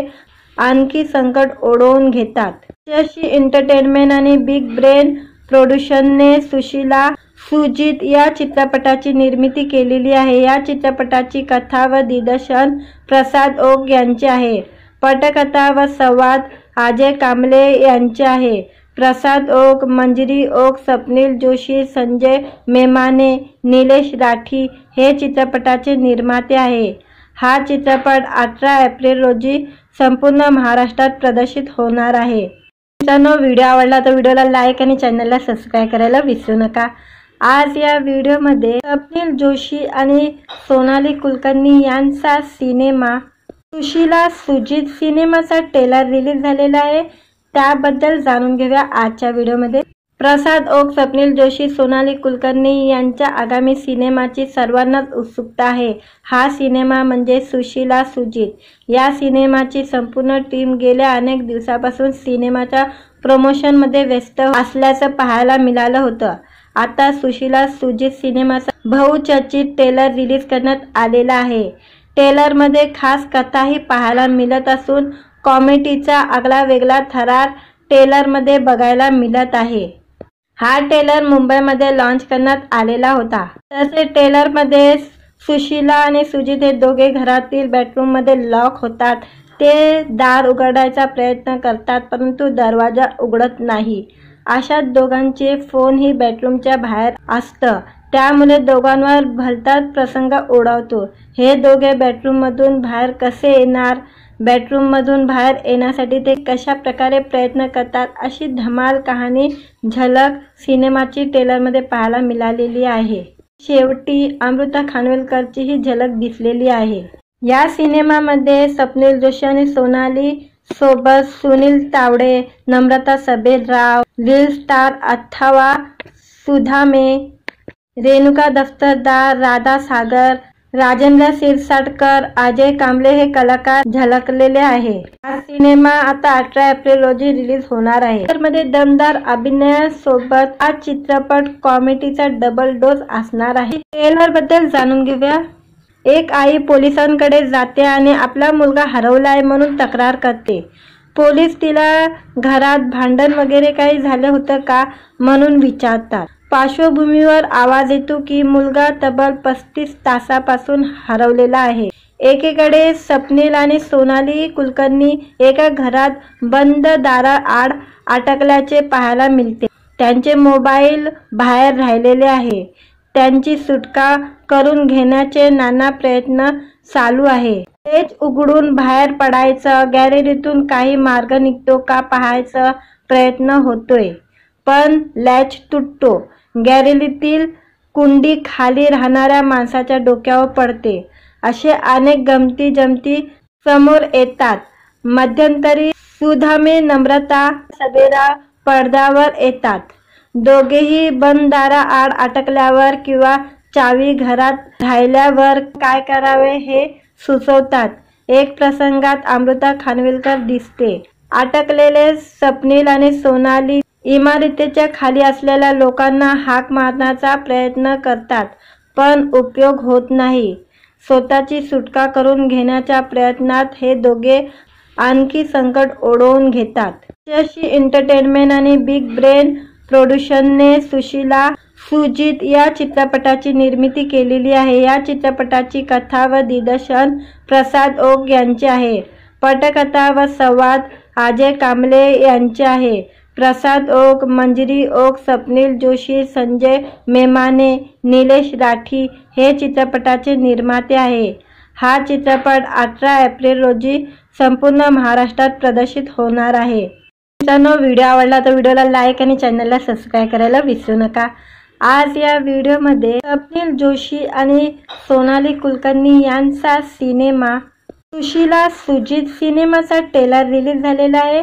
आणखी संकट ओढवून घेतात। यशी एंटरटेनमेंट आणि बिग ब्रेन प्रोडक्शनने सुशीला सुजित या चित्रपटाची निर्मिती केलेली आहे। या चित्रपटाची कथा व दिग्दर्शन प्रसाद ओक यांचे आहे। पटकथा व संवाद अजय कांबळे यांचे आहे। प्रसाद ओक, मंजिरी ओक, स्वप्नील जोशी, संजय मेमाने, निलेश राठी हे चित्रपटाचे निर्माते आहे। हा चित्रपट 18 एप्रिल रोजी संपूर्ण महाराष्ट्रात प्रदर्शित होणार आहे। मित्रांनो, व्हिडिओ आवडला तर व्हिडिओला लाईक आणि चॅनलला सबस्क्राईब करायला विसरू नका। आज या व्हिडिओमध्ये स्वप्नील जोशी आणि सोनाली कुलकर्णी यांचा सिनेमा सुशीला सुजित सिनेमाचा ट्रेलर रिलीज झालेला आहे, त्याबद्दल जाणून घेऊया आजच्या व्हिडिओमध्ये। प्रसाद ओक, स्वप्नील जोशी, सोनाली कुलकर्णी यांच्या आगामी सिनेमाची सर्वांनाच उत्सुकता आहे। हा सिनेमा म्हणजे सुशीला सुजित। या सिनेमाची संपूर्ण टीम गेल्या अनेक दिवसापासून सिनेमाच्या प्रमोशनमध्ये व्यस्त असल्याचं पाहायला मिळालं होतं। आता सुशीला सुजित सिनेमाचा बहुचर्चित ट्रेलर रिलीज करण्यात आलेला आहे। ट्रेलरमध्ये खास कथाही पाहायला मिळत असून कॉमेडीचा आगळा वेगळा थरार ट्रेलरमध्ये बघायला मिळत आहे। हा ट्रेलर मुंबईमध्ये लॉन्च करण्यात आलेला होता। तसेच ट्रेलरमध्ये सुशीला आणि सुजित हे दोघे घरातील बेडरूममध्ये लॉक होतात। ते दार उघडायचा प्रयत्न करतात परंतु दरवाजा उघडत नाही। अशात दोघांचे फोनही बेडरूमच्या बाहेर असतं, त्यामुळे दोघांवर भलताच प्रसंग ओढवतो। हे दोघे बेडरूममधून बाहेर कसे येणार, बेडरूममधून बाहेर येण्यासाठी ते कशा प्रकारे प्रयत्न करतात, अशी धमाल कहाणी झलक सिनेमाची ट्रेलरमध्ये पाहायला मिळालेली आहे। शेवटी अमृता खानविलकरची ही झलक दिसलेली आहे। या सिनेमामध्ये स्वप्नील जोशी आणि सोनाली सोबत सुनील तावडे, नम्रता सबेरराव, लीड स्टार अथवा सुधामे, रेणुका दफ्तरदार, राधा सागर, राजेंद्र शिरसाटकर, अजय कांबळे हे कलाकार झळकलेले आहे। हा सिनेमा आता 18 एप्रिल रोजी रिलीज होणार आहे। त्यामध्ये दमदार अभिनयासोबत हा चित्रपट कॉमेडीचा डबल डोस असणार आहे। ट्रेलर बद्दल जाणून घेऊया। एक आई पोलिसांकडे जाते आणि आपला मुलगा हरवलाय म्हणून तक्रार करते। पोलीस तिला घरात भांडण वगैरे काही झालं होतं का म्हणून विचारतात। पार्श्वभूमीवर आवाज येतो की मुलगा तब्बल 35 तासापासून हरवलेला आहे। एकीकडे स्वप्नील आणि सोनाली कुलकर्णी एका घरात बंद दाराआड अटकल्याचे पाहायला मिळते। त्यांचे मोबाईल बाहेर राहिलेले आहे। त्यांची सुटका करून घेण्याचे नाना प्रयत्न चालू आहे। तेच उघडून बाहेर पडायचं, गॅलरीतून काही मार्ग निघतो का पाहायचा प्रयत्न होतोय, पण लॅच तुटतो। गॅलरीतील कुंडी खाली राहणाऱ्या माणसाच्या डोक्यावर पडते। असे अनेक गमती जमती समोर येतात। मध्यंतरी सुधामे, नम्रता सबेरा पडद्यावर येतात। दोघेही बंद दाराआड अटकल्यावर किंवा चावी घरात राहिल्यावर काय करावे हे सुचवतात। एक प्रसंगात अमृता खानविलकर दिसते। अटकलेले स्वप्नील आणि सोनाली इमारतीच्या खाली असलेल्या लोकांना हाक मारण्याचा प्रयत्न करतात, पण उपयोग होत नाही। स्वतःची सुटका करून घेण्याच्या प्रयत्नात हे दोघे आणखी संकट ओढवून घेतात। यशी एंटरटेनमेंट आणि बिग ब्रेन प्रोडक्शनने सुशीला सुजित या चित्रपटाची निर्मिती केलेली आहे। या चित्रपटाची कथा व दिग्दर्शन प्रसाद ओक यांचे आहे। पटकथा व संवाद अजय कांबळे यांचे आहे। प्रसाद ओक, मंजिरी ओक, स्वप्नील जोशी, संजय मेमाने, निलेश राठी हे चित्रपटाचे निर्माते आहे। हा चित्रपट 18 एप्रिल रोजी संपूर्ण महाराष्ट्रात प्रदर्शित होणार आहे। मित्रांनो, व्हिडिओ आवडला तर व्हिडिओला लाईक आणि चॅनलला सबस्क्राईब करायला विसरू नका। आज या व्हिडिओमध्ये स्वप्नील जोशी आणि सोनाली कुलकर्णी यांचा सिनेमा सुशीला सुजित सिनेमाचा ट्रेलर रिलीज झालेला आहे,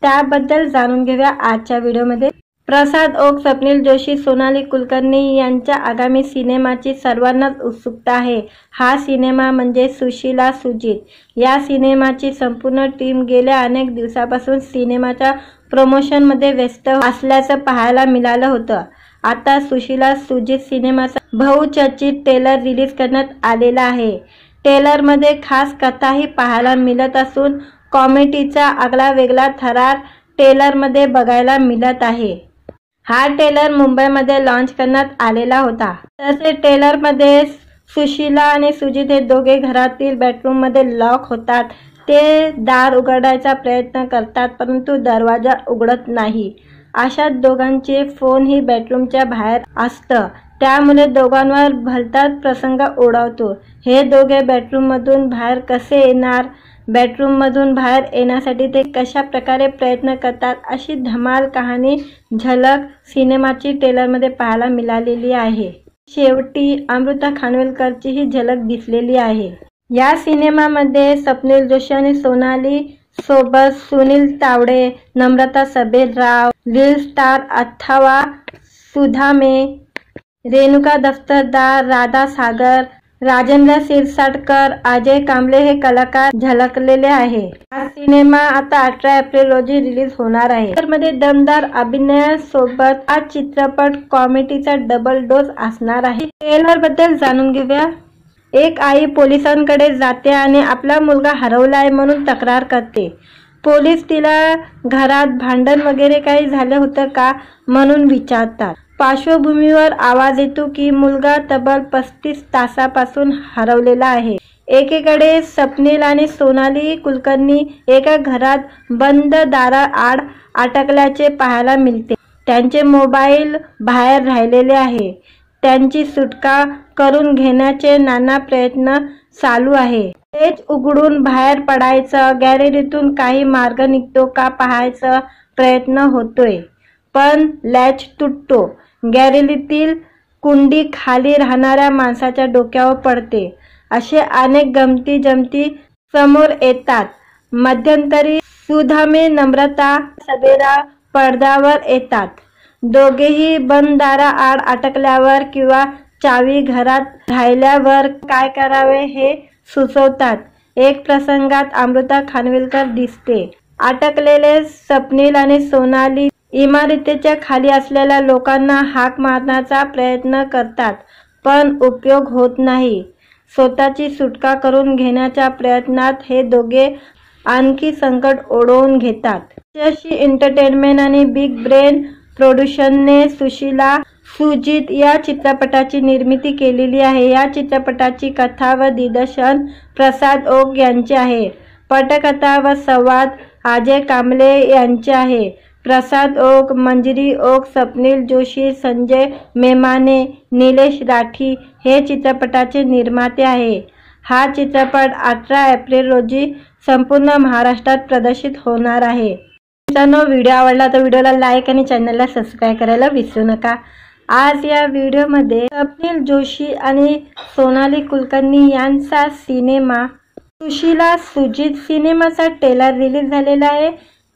त्याबद्दल जाणून घेऊया आजच्या व्हिडिओमध्ये। प्रसाद ओक, स्वप्नील जोशी, सोनाली कुलकर्णी यांच्या आगामी सिनेमाची सर्वांनाच उत्सुकता आहे। हा सिनेमा म्हणजे सुशीला सुजित। या सिनेमाची संपूर्ण टीम गेल्या अनेक दिवसापासून सिनेमाच्या प्रमोशनमध्ये व्यस्त असल्याचं पाहायला मिळालं होतं। आता सुशीला सुजित सिनेमाचा बहुचर्चित ट्रेलर रिलीज करण्यात आलेला आहे। ट्रेलरमध्ये खास कथाही पाहायला मिळत असून कॉमेडीचा आगळा वेगळा थरार ट्रेलरमध्ये बघायला मिळत आहे। हा ट्रेलर मुंबईमध्ये लॉन्च करण्यात आलेला होता। तसेच ट्रेलरमध्ये सुशीला आणि सुजित हे दोघे घरातील बेडरूममध्ये लॉक होतात। ते दार उघडायचा प्रयत्न करतात, परंतु दरवाजा उघडत नाही। अशात दोघांचे फोनही बेडरूमच्या बाहेर असतं, त्यामुळे दोघांवर भलताच प्रसंग ओढवतो। हे दोघे बेडरूममधून बाहेर कसे येणार, बेडरूममधून बाहेर येण्यासाठी ते कशा प्रकारे प्रयत्न करतात, अशी धमाल कहाणी झलक सिनेमाची ट्रेलरमध्ये पाहायला मिळालेली आहे। शेवटी अमृता खानविलकरची ही झलक दिसलेली आहे। या सिनेमामध्ये स्वप्नील जोशी आणि सोनाली सोबत सुनील तावडे, नम्रता सबेरराव, लीड स्टार अथवा सुधामे, रेणुका दफ्तरदार, राधा सागर, राजेंद्र शिरसाटकर, अजय कांबळे हे कलाकार झळकलेले आहे। हा सिनेमा आता 18 एप्रिल रोजी रिलीज होणार आहे। त्यामध्ये दमदार अभिनयासोबत हा चित्रपट कॉमेडीचा डबल डोस असणार आहे। ट्रेलर बद्दल जाणून घेऊया। एक आई पोलिसांकडे जाते आणि आपला मुलगा हरवलाय म्हणून तक्रार करते। पोलीस तिला घरात भांडण वगैरे काही झालं होतं का म्हणून विचारतात। पार्श्वभूमीवर आवाज येतो की मुलगा तब्बल 35 तासापासून हरवलेला आहे। एकीकडे स्वप्नील आणि सोनाली कुलकर्णी एका घरात बंद दाराआड अटकल्याचे पाहायला मिळते। त्यांचे मोबाईल बाहेर राहिलेले आहे. त्यांची सुटका करून घेण्याचे नाना प्रयत्न चालू आहे. तेच उघडून बाहेर पडायचं, गॅलरीतून काही मार्ग निघतो का पाहायचा प्रयत्न होतोय, पण लॅच तुटतो. गॅलरीतील कुंडी खाली राहणाऱ्या माणसाच्या डोक्यावर पडते. असे अनेक गमती जमती समोर येतात. मध्यंतरी सुधामे, नम्रता, सबेरा पडद्यावर येतात. दोघेही बंद दाराआड अटकल्यावर किंवा चावी घरात राहिल्यावर काय करावे हे सुचवतात. एक प्रसंगात अमृता खानविलकर दिसते. अटकलेले स्वप्नील आणि सोनाली इमारतीच्या खाली असलेल्या लोकांना हाक मारण्याचा प्रयत्न करतात, पण उपयोग होत नाही. स्वतःची सुटका करून घेण्याच्या प्रयत्नात हे दोघे आणखी संकट ओढवून घेतात. यशस्वी एंटरटेनमेंट आणि बिग ब्रेन प्रोडक्शनने सुशीला सुजित या चित्रपटाची निर्मिती केलेली आहे. या चित्रपटाची कथा व दिग्दर्शन प्रसाद ओक यांचे आहे. पटकथा व संवाद अजय कांबळे यांचे आहे. प्रसाद ओक, मंजिरी ओक, स्वप्नील जोशी, संजय मेमाने, निलेश राठी हे चित्रपटाचे निर्माते आहे. हा चित्रपट 18 एप्रिल रोजी संपूर्ण महाराष्ट्रात प्रदर्शित होणार आहे. मित्रांनो, व्हिडिओ आवडला तर व्हिडिओला लाईक आणि चॅनलला सबस्क्राईब करायला विसरू नका. आज या व्हिडिओमध्ये स्वप्नील जोशी आणि सोनाली कुलकर्णी यांचा सिनेमा सुशीला सुजित सिनेमाचा ट्रेलर रिलीज झालेला आहे.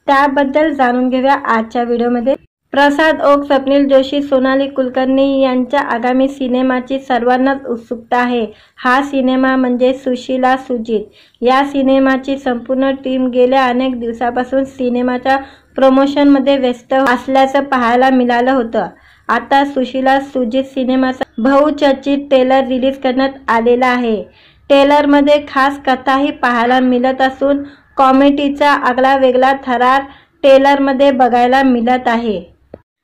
त्याबद्दल जाणून घेऊया आजच्या व्हिडिओमध्ये. प्रसाद ओक, स्वप्नील जोशी, सोनाली कुलकर्णी यांच्या आगामी सिनेमाची सर्वांनाच उत्सुकता आहे. हा सिनेमा म्हणजे सुशीला सुजित. या सिनेमाची संपूर्ण टीम गेल्या अनेक दिवसापासून सिनेमाच्या प्रमोशनमध्ये व्यस्त असल्याचं पाहायला मिळालं होतं. आता सुशीला सुजित सिनेमाचा बहुचर्चित ट्रेलर रिलीज करण्यात आलेला आहे. ट्रेलरमध्ये खास कथाही पाहायला मिळत असून कॉमेडीचा आगळा वेगळा थरार ट्रेलरमध्ये बघायला मिळत आहे.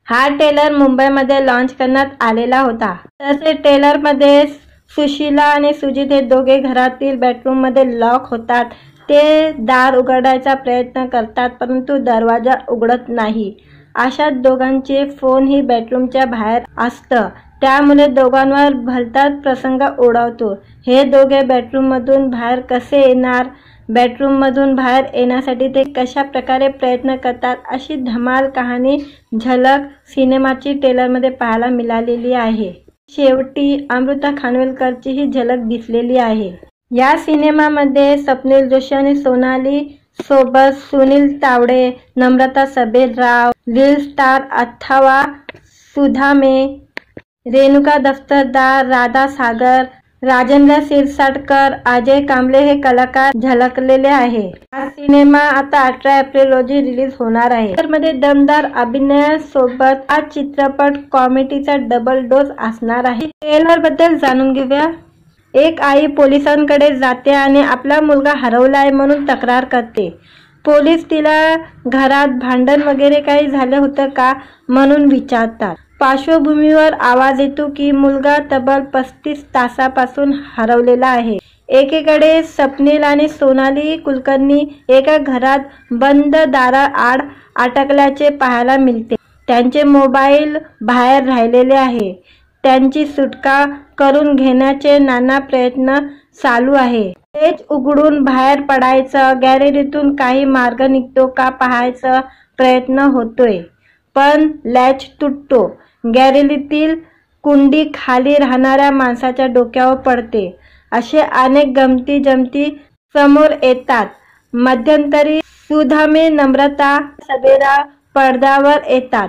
हा ट्रेलर मुंबईमध्ये लॉन्च करण्यात आलेला होता. तसेच ट्रेलरमध्ये सुशीला आणि सुजित हे दोघे घरातील बेडरूममध्ये लॉक होतात. ते दार उघडायचा प्रयत्न करतात, परंतु दरवाजा उघडत नाही. अशात दोघांचे फोनही बेडरूमच्या बाहेर असतं. त्यामुळे दोघांवर भलताच प्रसंग ओढवतो. हे दोघे बेडरूममधून बाहेर कसे येणार, बेडरूममधून बाहेर येण्यासाठी ते कशा प्रकारे प्रयत्न करतात, अशी धमाल कहाणी झलक सिनेमाची ट्रेलरमध्ये पाहायला मिळालेली आहे. शेवटी अमृता खानविलकरची ही झलक दिसलेली आहे. या सिनेमामध्ये स्वप्नील जोशी आणि सोनाली सोबत सुनील तावडे, नम्रता सबेराव, लीड स्टार अथवा सुधामे, रेणुका दफ्तरदार, राधा सागर, राजेंद्र क्षीरसागर, अजय कांबळे हे कलाकार झळकलेले आहे. हा सिनेमा आता 18 एप्रिल रोजी रिलीज होणार आहे. त्यामध्ये दमदार अभिनयासोबत हा चित्रपट कॉमेडीचा डबल डोस असणार आहे. ट्रेलर बद्दल जाणून घेऊया. एक आई पोलिसांकडे जाते आणि आपला मुलगा हरवलाय म्हणून तक्रार करते. पोलीस तिला घरात भांडण वगैरे काही झालं होतं का म्हणून विचारतात. पार्श्वभूमीवर आवाज येतो की मुलगा तब्बल 35 तासापासून हरवलेला आहे. एकीकडे स्वप्नील आणि सोनाली कुलकर्णी एका घरात बंद दाराआड अटकल्याचे पाहायला मिळते. त्यांचे मोबाईल बाहेर राहिलेले आहे. त्यांची सुटका करून घेण्याचे नाना प्रयत्न चालू आहे. तेच उघडून बाहेर पडायचं, गॅलरीतून काही मार्ग निघतो का पाहायचा प्रयत्न होतोय, पण लॅच तुटतो. गॅलरीतील कुंडी खाली राहणाऱ्या माणसाच्या डोक्यावर पडते. असे अनेक गमती जमती समोर येतात. मध्यंतरी सुधामे, नम्रता, सबेरा पडद्यावर येतात.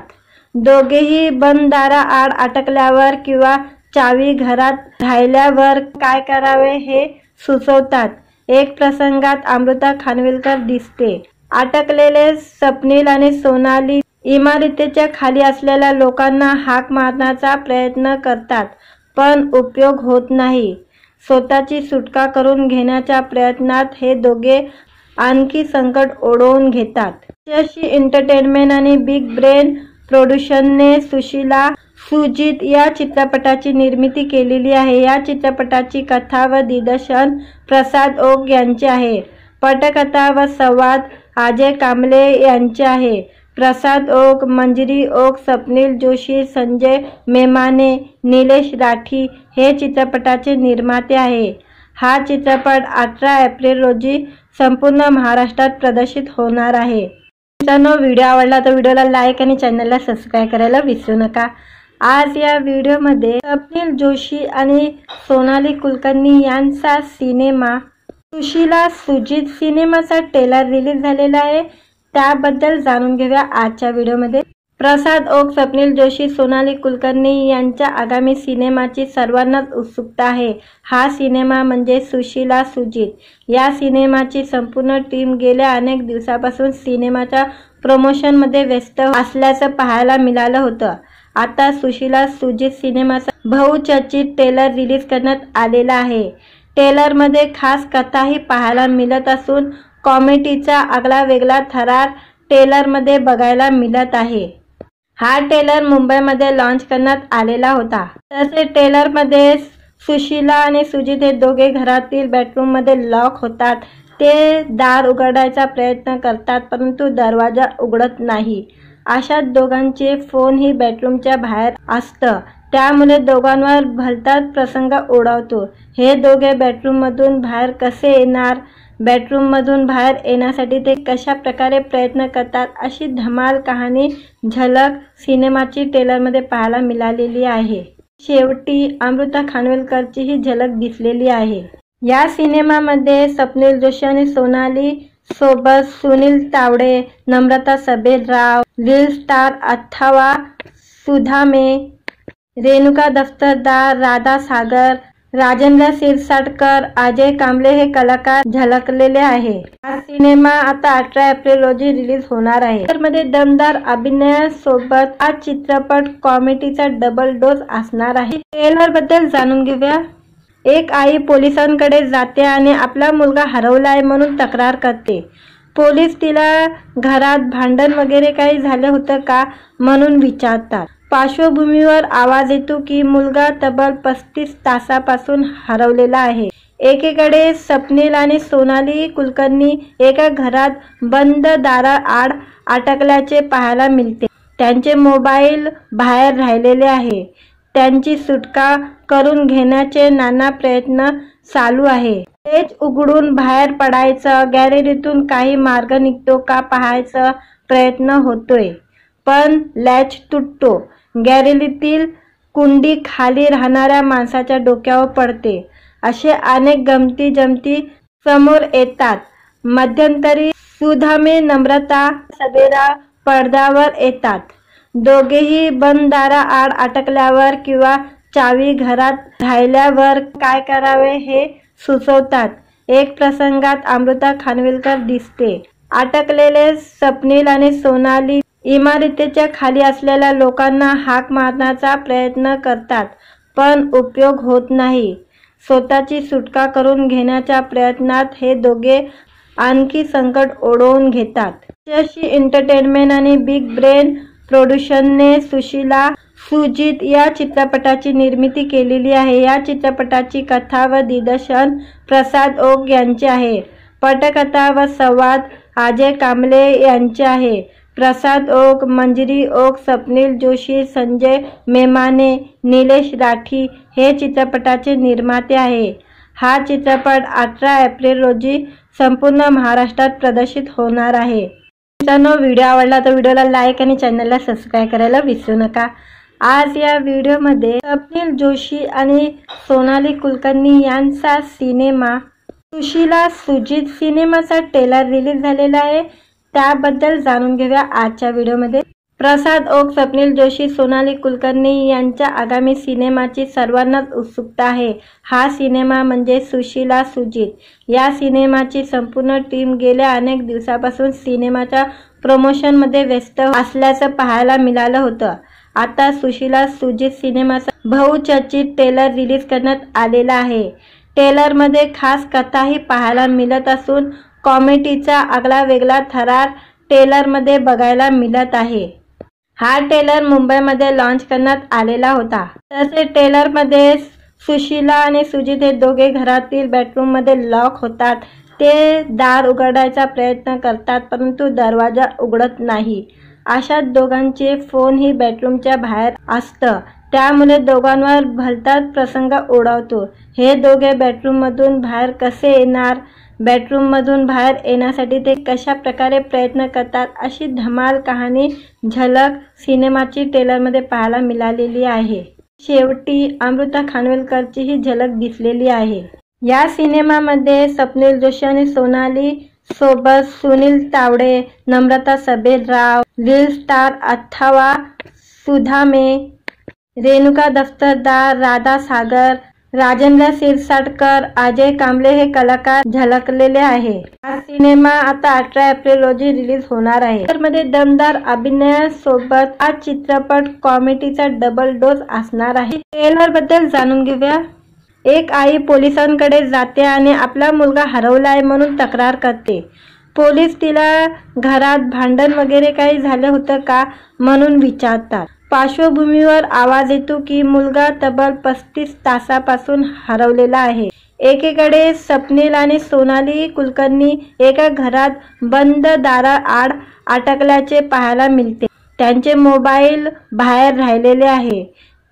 दोघेही बंद दाराआड अटकल्यावर किंवा चावी घरात राहिल्यावर काय करावे हे सुचवतात. एक प्रसंगात अमृता खानविलकर दिसते. अटकलेले स्वप्नील आणि सोनाली इमारतीच्या खाली असलेल्या लोकांना हाक मारण्याचा प्रयत्न करतात, पण उपयोग होत नाही. स्वतःची सुटका करून घेण्याच्या प्रयत्नात हे दोघे आणखी संकट ओढवून घेतात. यशस्वी एंटरटेनमेंट आणि बिग ब्रेन प्रोडक्शनने सुशीला सुजित या चित्रपटाची निर्मिती केलेली आहे. या चित्रपटाची कथा व दिग्दर्शन प्रसाद ओक यांचे आहे. पटकथा व संवाद अजय कांबळे यांचे आहे. प्रसाद ओक, मंजिरी ओक, स्वप्नील जोशी, संजय मेमाने, निलेश राठी हे चित्रपटाचे निर्माते आहे। हा चित्रपट 18 एप्रिल रोजी संपूर्ण महाराष्ट्रात प्रदर्शित होणार आहे। मित्रांनो, व्हिडिओ आवडला तर व्हिडिओला लाईक आणि चॅनलला सबस्क्राईब करायला विसरू नका। आज या व्हिडिओमध्ये स्वप्नील जोशी आणि सोनाली कुलकर्णी यांचा सिनेमा सुशीला सुजित सिनेमाचा ट्रेलर रिलीज झालेला आहे, त्याबद्दल जाणून घेऊया आजच्या व्हिडिओमध्ये। प्रसाद ओक, स्वप्नील जोशी, सोनाली कुलकर्णी यांच्या आगामी सिनेमाची सर्वांनाच उत्सुकता आहे। हा सिनेमा म्हणजे सुशीला सुजित। या सिनेमाची संपूर्ण टीम गेल्या अनेक दिवसापासून सिनेमाच्या प्रमोशनमध्ये व्यस्त असल्याचं पाहायला मिळालं होतं। आता सुशीला सुजित सिनेमाचा बहुचर्चित ट्रेलर रिलीज करण्यात आलेला आहे। ट्रेलरमध्ये खास कथाही पाहायला मिळत असून कॉमेडीचा आगळा वेगळा थरार ट्रेलरमध्ये बघायला मिळत आहे। हा ट्रेलर मुंबईमध्ये लॉन्च करण्यात आलेला होता। तसेच ट्रेलरमध्ये सुशीला आणि सुजित हे दोघे घरातील बेडरूममध्ये लॉक होतात। ते दार उघडायचा प्रयत्न करतात परंतु दरवाजा उघडत नाही। अशात दोघांचे फोनही बेडरूमच्या बाहेर असतं, त्यामुळे दोघांवर भलताच प्रसंग ओढवतो। हे दोघे बेडरूममधून बाहेर कसे येणार, बेडरूममधून बाहेर येण्यासाठी ते कशा प्रकारे प्रयत्न करतात, अशी धमाल कहाणी झलक सिनेमाची ट्रेलरमध्ये पाहायला मिळालेली आहे। शेवटी अमृता खानविलकरची ही झलक दिसलेली आहे। या सिनेमामध्ये स्वप्नील जोशी आणि सोनाली सोबत सुनील तावडे, नम्रता सबेरराव, लीड स्टार अथवा सुधामे, रेणुका दफ्तरदार, राधा सागर, राजेंद्र शिरसाटकर, अजय कांबळे हे कलाकार झळकलेले आहे। हा सिनेमा आता 18 एप्रिल रोजी रिलीज होणार आहे। त्यामध्ये दमदार अभिनयासोबत हा चित्रपट कॉमेडीचा डबल डोस असणार आहे। ट्रेलर बद्दल जाणून घेऊया। एक आई पोलिसांकडे जाते आणि आपला मुलगा हरवलाय म्हणून तक्रार करते। पोलीस तिला घरात भांडण वगैरे काही झालं होतं का म्हणून विचारतात। पार्श्वभूमीवर आवाज येतो की मुलगा तब्बल 35 तासापासून हरवलेला आहे। एकीकडे स्वप्नील आणि सोनाली कुलकर्णी एका घरात बंद दाराआड अटकल्याचे पाहायला मिळते। त्यांचे मोबाईल बाहेर राहिलेले आहे। त्यांची सुटका करून घेण्याचे नाना प्रयत्न चालू आहे। तेच उघडून बाहेर पडायचं, गॅलरीतून काही मार्ग निघतो का पाहायचा प्रयत्न होतोय, पण लॅच तुटतो। गॅलरीतील कुंडी खाली राहणाऱ्या माणसाच्या डोक्यावर पडते। असे अनेक गमती जमती समोर येतात। मध्यंतरी सुधामे, नम्रता सबेरा पडद्यावर येतात। दोघेही बंद दाराआड अटकल्यावर किंवा चावी घरात राहिल्यावर काय करावे हे सुचवतात। एक प्रसंगात अमृता खानविलकर दिसते। अटकलेले स्वप्नील आणि सोनाली इमारतीच्या खाली असलेल्या लोकांना हाक मारण्याचा प्रयत्न करतात, पण उपयोग होत नाही। स्वतःची सुटका करून घेण्याच्या प्रयत्नात हे दोघे आणखी संकट ओढवून घेतात। यशस्वी एंटरटेनमेंट आणि बिग ब्रेन प्रोडक्शनने सुशीला सुजित या चित्रपटाची निर्मिती केलेली आहे। या चित्रपटाची कथा व दिग्दर्शन प्रसाद ओक यांचे आहे। पटकथा व संवाद अजय कांबळे यांचे आहे। प्रसाद ओक, मंजिरी ओक, स्वप्नील जोशी, संजय मेमाने, निलेश राठी हे चित्रपटाचे निर्माते आहे। हा चित्रपट 18 एप्रिल रोजी संपूर्ण महाराष्ट्रात प्रदर्शित होणार आहे। मित्रांनो, व्हिडिओ आवडला तर व्हिडिओला लाईक आणि चॅनलला सबस्क्राईब करायला विसरू नका। आज या व्हिडिओमध्ये स्वप्नील जोशी आणि सोनाली कुलकर्णी यांचा सिनेमा सुशीला सुजित सिनेमाचा ट्रेलर रिलीज झालेला आहे, त्याबद्दल जाणून घेऊया आजच्या व्हिडिओमध्ये। प्रसाद ओक, स्वप्नील जोशी, सोनाली कुलकर्णी यांच्या आगामी सिनेमाची सर्वांनाच उत्सुकता आहे। हा सिनेमा म्हणजे सुशीला सुजित। या सिनेमाची संपूर्ण टीम गेल्या अनेक दिवसापासून सिनेमाच्या प्रमोशनमध्ये व्यस्त असल्याचं पाहायला मिळालं होतं। आता सुशीला सुजित सिनेमाचा बहुचर्चित ट्रेलर रिलीज करण्यात आलेला आहे। ट्रेलरमध्ये खास कथाही पाहायला मिळत असून कॉमेडीचा आगळा वेगळा थरार ट्रेलरमध्ये बघायला मिळत आहे। हा ट्रेलर मुंबईमध्ये लॉन्च करण्यात आलेला होता। तसेच ट्रेलरमध्ये सुशीला आणि सुजित हे दोघे घरातील बेडरूममध्ये लॉक होतात। ते दार उघडायचा प्रयत्न करतात परंतु दरवाजा उघडत नाही। अशात दोघांचे फोनही बेडरूमच्या बाहेर असतं, त्यामुळे दोघांवर भलताच प्रसंग ओढवतो। हे दोघे बेडरूममधून बाहेर कसे येणार, बेडरूममधून बाहेर येण्यासाठी ते कशा प्रकारे प्रयत्न करतात, अशी धमाल कहाणी झलक सिनेमाची ट्रेलरमध्ये पाहायला मिळालेली आहे। शेवटी अमृता खानविलकरची ही झलक दिसलेली आहे। या सिनेमामध्ये स्वप्नील जोशी आणि सोनाली सोबत सुनील तावडे, नम्रता सबेरराव, लीड स्टार अथवा सुधामे, रेणुका दफ्तरदार, राधा सागर, राजेंद्र क्षीरसागर, अजय कांबळे हे कलाकार झळकलेले आहे। हा सिनेमा आता 18 एप्रिल रोजी रिलीज होणार आहे। त्यामध्ये दमदार अभिनयासोबत हा चित्रपट कॉमेडीचा डबल डोस असणार आहे। ट्रेलर बद्दल जाणून घेऊया। एक आई पोलिसांकडे जाते आणि आपला मुलगा हरवलाय म्हणून तक्रार करते। पोलीस तिला घरात भांडण वगैरे काही झालं होतं का म्हणून विचारतात। पार्श्वभूमीवर आवाज येतो की मुलगा तब्बल 35 तासापासून हरवलेला आहे। एकीकडे स्वप्नील आणि सोनाली कुलकर्णी एका घरात बंद दाराआड अटकल्याचे पाहायला मिळते। त्यांचे मोबाईल बाहेर राहिलेले आहे।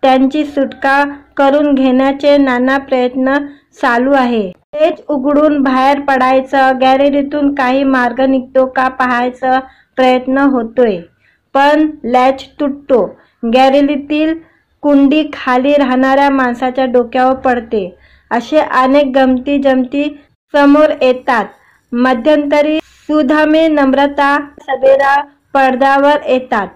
त्यांची सुटका करून घेण्याचे नाना प्रयत्न चालू आहे। तेच उघडून बाहेर पडायचं, गॅलरीतून काही मार्ग निघतो का पाहायचा प्रयत्न होतोय, पण लॅच तुटतो। गॅलरीतील कुंडी खाली राहणाऱ्या माणसाच्या डोक्यावर पडते। असे अनेक गमती जमती समोर येतात। मध्यंतरी सुधामे, नम्रता सबेरराव पडद्यावर येतात।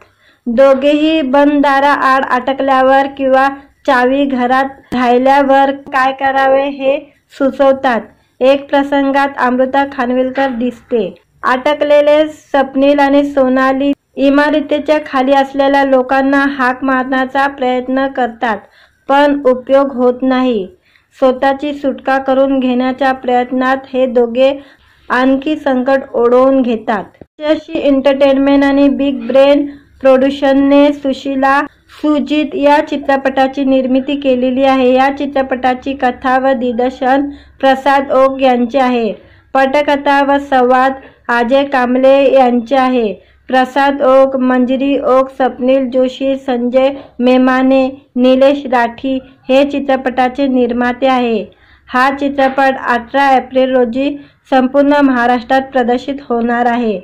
दोघेही बंद दाराआड अटकल्यावर किंवा चावी घरात राहिल्यावर काय करावे हे सुचवतात। एक प्रसंगात अमृता खानविलकर दिसते। अटकलेले स्वप्नील आणि सोनाली इमारतीच्या खाली असलेल्या लोकांना हाक मारण्याचा प्रयत्न करतात, पण उपयोग होत नाही। स्वतःची सुटका करून घेण्याच्या प्रयत्नात हे दोघे आणखी संकट ओढवून घेतात। यशी एंटरटेनमेंट आणि बिग ब्रेन प्रोडक्शनने सुशीला सुजित या चित्रपटाची निर्मिती केलेली आहे। या चित्रपटाची कथा व दिग्दर्शन प्रसाद ओक यांचे आहे। पटकथा व संवाद अजय कांबळे यांचे आहे। प्रसाद ओक, मंजिरी ओक, स्वप्नील जोशी, संजय मेमाने, निलेश राठी हे चित्रपटाचे निर्माते आहे। हा चित्रपट 18 एप्रिल रोजी संपूर्ण महाराष्ट्रात प्रदर्शित होणार आहे।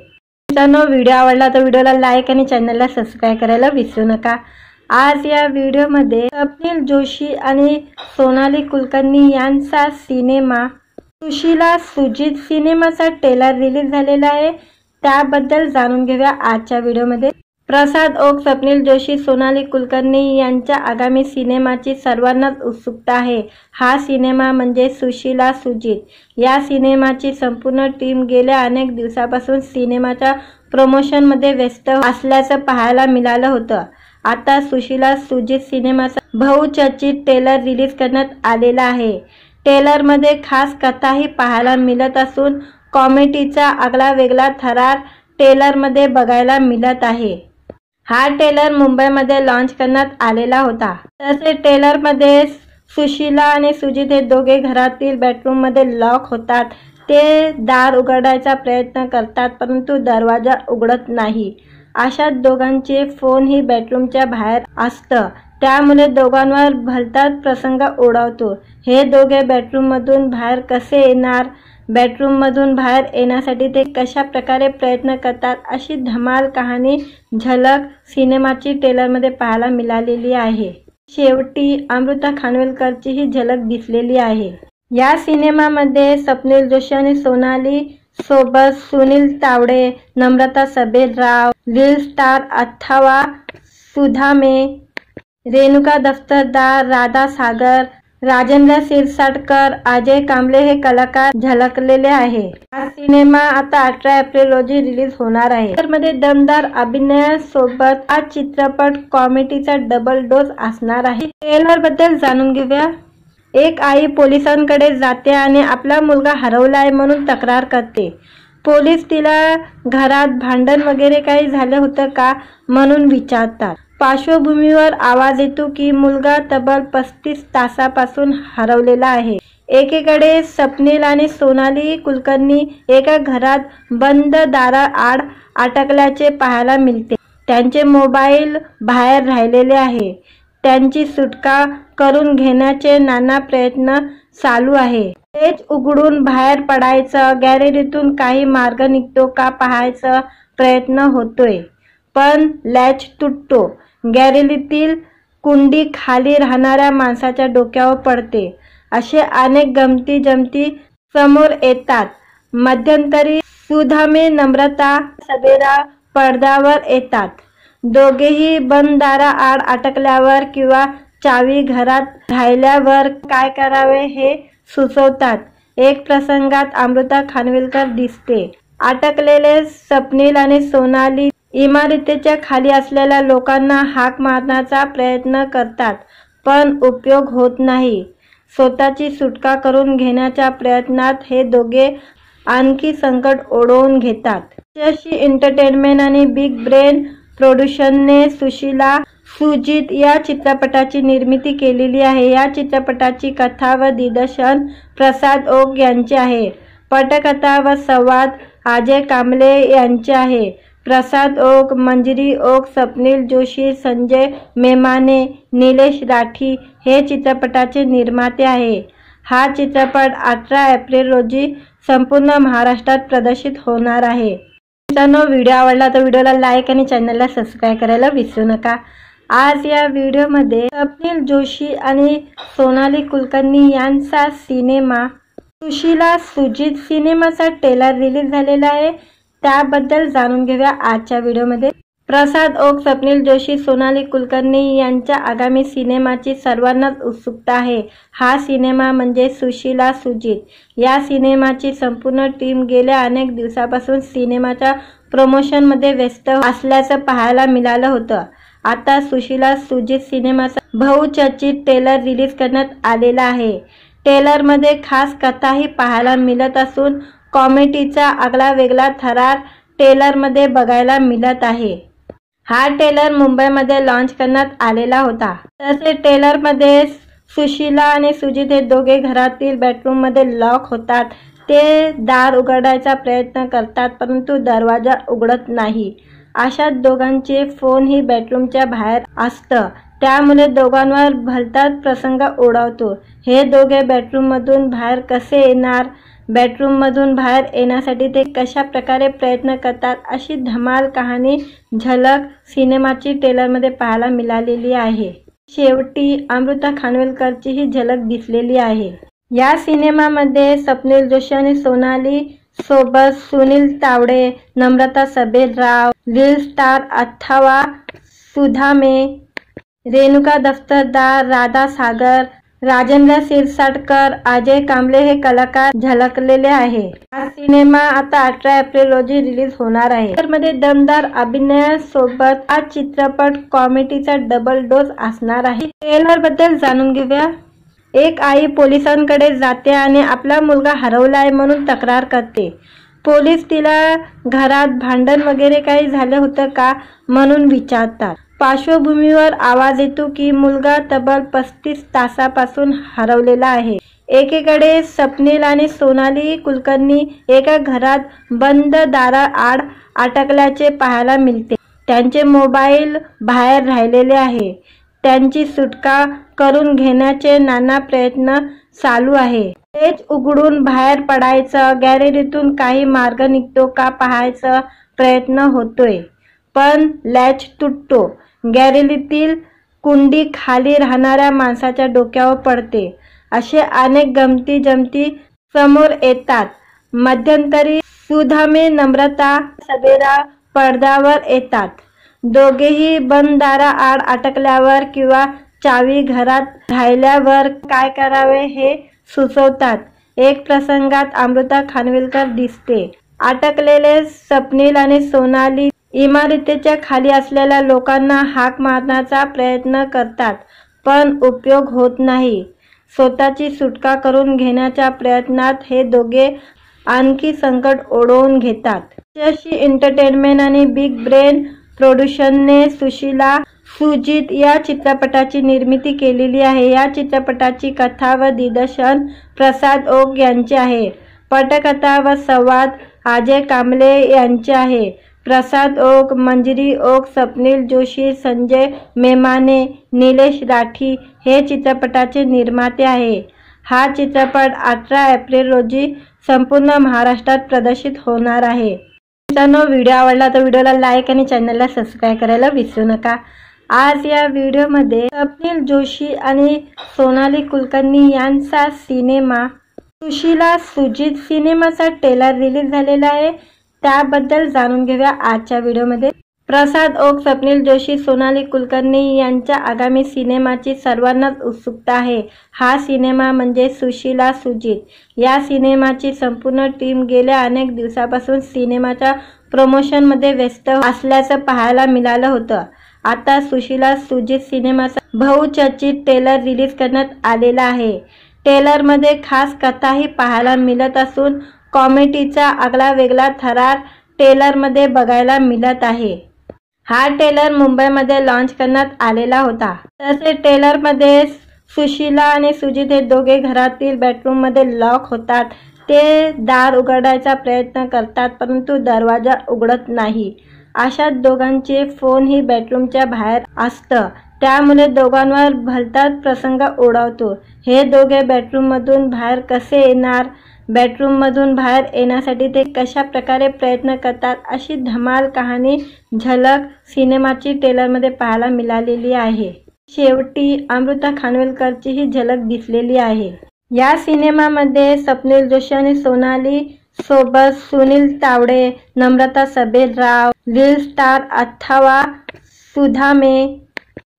मित्रांनो, व्हिडिओ आवडला तर व्हिडिओला लाईक आणि चॅनलला सबस्क्राईब करायला विसरू नका। आज या व्हिडिओमध्ये स्वप्नील जोशी आणि सोनाली कुलकर्णी यांचा सिनेमा सुशीला सुजित सिनेमाचा ट्रेलर रिलीज झालेला आहे, त्याबद्दल जाणून घेऊया आजच्या व्हिडिओमध्ये। प्रसाद ओक, स्वप्नील जोशी, सोनाली कुलकर्णी यांच्या आगामी सिनेमाची सर्वांनाच उत्सुकता आहे। हा सिनेमा म्हणजे सुशीला सुजित। या सिनेमाची संपूर्ण टीम गेल्या अनेक दिवसापासून सिनेमाच्या प्रमोशनमध्ये व्यस्त असल्याचं पाहायला मिळालं होतं। आता सुशीला सुजित सिनेमाचा बहुचर्चित ट्रेलर रिलीज करण्यात आलेला आहे। ट्रेलरमध्ये खास कथाही पाहायला मिळत असून कॉमेडीचा आगळा वेगळा थरार ट्रेलरमध्ये बघायला मिळत आहे। हा ट्रेलर मुंबईमध्ये लॉन्च करण्यात आलेला होता। तसेच ट्रेलरमध्ये सुशीला आणि सुजित हे दोघे घरातील बेडरूममध्ये लॉक होतात। ते दार उघडायचा प्रयत्न करतात, परंतु दरवाजा उघडत नाही। अशात दोघांचे फोनही बेडरूमच्या बाहेर असतं, त्यामुळे दोघांवर भलताच प्रसंग ओढवतो। हे दोघे बेडरूममधून बाहेर कसे येणार, बेडरूममधून बाहेर येण्यासाठी ते कशा प्रकारे प्रयत्न करतात, अशी धमाल कहाणी झलक सिनेमाची ट्रेलरमध्ये पाहायला मिळालेली आहे। शेवटी अमृता खानविलकरची ही झलक दिसलेली आहे। या सिनेमामध्ये स्वप्नील जोशी आणि सोनाली सोबत सुनील तावडे, नम्रता सबेरराव, लीड स्टार अथवा सुधामे, रेणुका दफ्तरदार, राधा सागर, राजेंद्र क्षीरसागर, अजय कांबळे हे कलाकार झळकलेले आहे। हा सिनेमा आता 18 एप्रिल रोजी रिलीज होणार आहे। त्यामध्ये दमदार अभिनयासोबत हा चित्रपट कॉमेडीचा डबल डोस असणार आहे। ट्रेलर बद्दल जाणून घेऊया। एक आई पोलिसांकडे जाते आणि आपला मुलगा हरवलाय म्हणून तक्रार करते। पोलीस तिला घरात भांडण वगैरे काही झालं होतं का म्हणून विचारतात। पार्श्वभूमीवर आवाज येतो की मुलगा तब्बल 35 तासापासून हरवलेला आहे। एकीकडे स्वप्नील आणि सोनाली कुलकर्णी एका घरात बंद दाराआड अटकल्याचे पाहायला मिळते। त्यांचे मोबाईल बाहेर राहिलेले आहे. त्यांची सुटका करून घेण्याचे नाना प्रयत्न चालू आहे. तेच उघडून बाहेर पडायचं, गॅलरीतून काही मार्ग निघतो का पाहायचा प्रयत्न होतोय, पण लॅच तुटतो. गॅलरीतील कुंडी खाली राहणाऱ्या माणसाच्या डोक्यावर पडते. असे अनेक गमती जमती समोर येतात. मध्यंतरी सुधामे, नम्रता, सबेरा पडद्यावर येतात. दोघेही बंद दाराआड अटकल्यावर किंवा चावी घरात राहिल्यावर काय करावे हे सुचवतात. एक प्रसंगात अमृता खानविलकर दिसते. अटकलेले स्वप्नील आणि सोनाली इमारतीच्या खाली असलेल्या लोकांना हाक मारण्याचा प्रयत्न करतात, पण उपयोग होत नाही. स्वतःची सुटका करून घेण्याच्या प्रयत्नात हे दोघे आणखी संकट ओढवून घेतात. यशस्वी एंटरटेनमेंट आणि बिग ब्रेन प्रोडक्शनने सुशीला सुजित या चित्रपटाची निर्मिती केलेली आहे. या चित्रपटाची कथा व दिग्दर्शन प्रसाद ओक यांचे आहे. पटकथा व संवाद अजय कांबळे यांचे आहे. प्रसाद ओक, मंजिरी ओक, स्वप्नील जोशी, संजय मेमाने, निलेश राठी हे चित्रपटाचे निर्माते आहे. हा चित्रपट 18 एप्रिल रोजी संपूर्ण महाराष्ट्रात प्रदर्शित होणार आहे. मित्रांनो, व्हिडिओ आवडला तर व्हिडिओला लाईक आणि चॅनलला सबस्क्राईब करायला विसरू नका. आज या व्हिडिओमध्ये स्वप्नील जोशी आणि सोनाली कुलकर्णी यांचा सिनेमा सुशीला सुजित सिनेमाचा ट्रेलर रिलीज झालेला आहे. त्याबद्दल जाणून घेऊया आजच्या व्हिडिओमध्ये. प्रसाद ओक, स्वप्नील जोशी, सोनाली कुलकर्णी यांच्या आगामी सिनेमाची सर्वांनाच उत्सुकता आहे. हा सिनेमा म्हणजे सुशीला सुजित. या सिनेमाची संपूर्ण टीम गेल्या अनेक दिवसापासून सिनेमाच्या प्रमोशनमध्ये व्यस्त असल्याचं पाहायला मिळालं होतं. आता सुशीला सुजित सिनेमाचा बहुचर्चित ट्रेलर रिलीज करण्यात आलेला आहे. ट्रेलरमध्ये खास कथाही पाहायला मिळत असून कॉमेडीचा आगळा वेगळा थरार ट्रेलरमध्ये बघायला मिळत आहे. हा ट्रेलर मुंबईमध्ये लॉन्च करण्यात आलेला होता. तसेच ट्रेलरमध्ये सुशीला आणि सुजित हे दोघे घरातील बेडरूममध्ये लॉक होतात. ते दार उघडायचा प्रयत्न करतात, परंतु दरवाजा उघडत नाही. अशात दोघांचे फोनही बेडरूमच्या बाहेर असतं. त्यामुळे दोघांवर भलताच प्रसंग ओढवतो. हे दोघे बेडरूममधून बाहेर कसे येणार, बेडरूममधून बाहेर येण्यासाठी ते कशा प्रकारे प्रयत्न करतात, अशी धमाल कहाणी झलक सिनेमाची ट्रेलरमध्ये पाहायला मिळालेली आहे. शेवटी अमृता खानविलकरची ही झलक दिसलेली आहे. या सिनेमामध्ये स्वप्नील जोशी आणि सोनाली सोबत सुनील तावडे, नम्रता सबेराव, लीड स्टार अथवा सुधामे, रेणुका दफ्तरदार, राधा सागर, राजेंद्र क्षीरसागर, अजय कांबळे हे कलाकार झळकलेले आहे. हा सिनेमा आता 18 एप्रिल रोजी रिलीज होणार आहे. त्यामध्ये दमदार अभिनयासोबत हा चित्रपट कॉमेडीचा डबल डोस असणार आहे. ट्रेलर बद्दल जाणून घेऊया. एक आई पोलिसांकडे जाते आणि आपला मुलगा हरवलाय म्हणून तक्रार करते. पोलीस तिला घरात भांडण वगैरे काही झालं होतं का म्हणून विचारतात. पार्श्वभूमीवर आवाज येतो की मुलगा तब्बल 35 तासापासून हरवलेला आहे. एकीकडे स्वप्नील आणि सोनाली कुलकर्णी एका घरात बंद दाराआड अटकल्याचे पाहायला मिळते. त्यांचे मोबाईल बाहेर राहिलेले आहे. त्यांची सुटका करून घेण्याचे नाना प्रयत्न चालू आहे. तेच उघडून बाहेर पडायचं, गॅलरीतून काही मार्ग निघतो का पाहायचा प्रयत्न होतोय, पण लॅच तुटतो. गॅलरीतील कुंडी खाली राहणाऱ्या माणसाच्या डोक्यावर पडते. असे अनेक गमती जमती समोर येतात. मध्यंतरी सुधामे, नम्रता, सबेरा पडद्यावर येतात. दोघेही बंद दाराआड अटकल्यावर किंवा चावी घरात राहिल्यावर काय करावे हे सुचवतात. एक प्रसंगात अमृता खानविलकर दिसते. अटकलेले स्वप्नील आणि सोनाली इमारतीच्या खाली असलेल्या लोकांना हाक मारण्याचा प्रयत्न करतात, पण उपयोग होत नाही. स्वतःची सुटका करून घेण्याच्या प्रयत्नात हे दोघे आणखी संकट ओढवून घेतात. यशस्वी एंटरटेनमेंट आणि बिग ब्रेन प्रोडक्शनने सुशीला सुजित या चित्रपटाची निर्मिती केलेली आहे. या चित्रपटाची कथा व दिग्दर्शन प्रसाद ओक यांचे आहे. पटकथा व संवाद अजय कांबळे यांचे आहे. प्रसाद ओक, मंजिरी ओक, स्वप्नील जोशी, संजय मेमाने, निलेश राठी हे चित्रपटाचे निर्माते आहे। हा चित्रपट 18 एप्रिल रोजी संपूर्ण महाराष्ट्रात प्रदर्शित होणार आहे। मित्रांनो, व्हिडिओ आवडला तर व्हिडिओला लाईक आणि चॅनलला सबस्क्राईब करायला विसरू नका। आज या व्हिडिओमध्ये स्वप्नील जोशी आणि सोनाली कुलकर्णी यांचा सिनेमा सुशीला सुजित सिनेमाचा ट्रेलर रिलीज झालेला आहे, त्याबद्दल जाणून घेऊया आजच्या व्हिडिओमध्ये। प्रसाद ओक, स्वप्नील जोशी, सोनाली कुलकर्णी यांच्या आगामी सिनेमाची सर्वांनाच उत्सुकता आहे। हा सिनेमा म्हणजे सुशीला सुजित। या सिनेमाची संपूर्ण टीम गेल्या अनेक दिवसापासून सिनेमाच्या प्रमोशनमध्ये व्यस्त असल्याचं पाहायला मिळालं होतं। आता सुशीला सुजित सिनेमाचा बहुचर्चित ट्रेलर रिलीज करण्यात आलेला आहे। ट्रेलरमध्ये खास कथाही पाहायला मिळत असून कॉमेडीचा आगळा वेगळा थरार ट्रेलरमध्ये बघायला मिळत आहे। हा ट्रेलर मुंबईमध्ये लॉन्च करण्यात आलेला होता। तसेच ट्रेलरमध्ये सुशीला आणि सुजित हे दोघे घरातील बेडरूममध्ये लॉक होतात। ते दार उघडायचा प्रयत्न करतात परंतु दरवाजा उघडत नाही। अशा दोघांचे फोनही बेडरूमच्या बाहेर असतं, त्यामुळे दोघांवर भलताच प्रसंग ओढवतो। हे दोघे बेडरूममधून बाहेर कसे येणार, बेडरूममधून बाहेर येण्यासाठी ते कशा प्रकारे प्रयत्न करतात, अशी धमाल कहाणी झलक सिनेमाची ट्रेलरमध्ये पाहायला मिळालेली आहे। शेवटी अमृता खानविलकरची ही झलक दिसलेली आहे। या सिनेमामध्ये स्वप्नील जोशी आणि सोनाली सोबत सुनील तावडे, नम्रता सबेरराव, लीड स्टार अथवा सुधामे,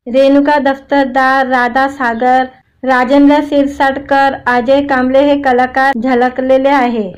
रेणुका दफ्तरदार, राधा सागर, राजेंद्र शिरसाटकर, अजय कांबळे हे कलाकार झळकलेले आहे।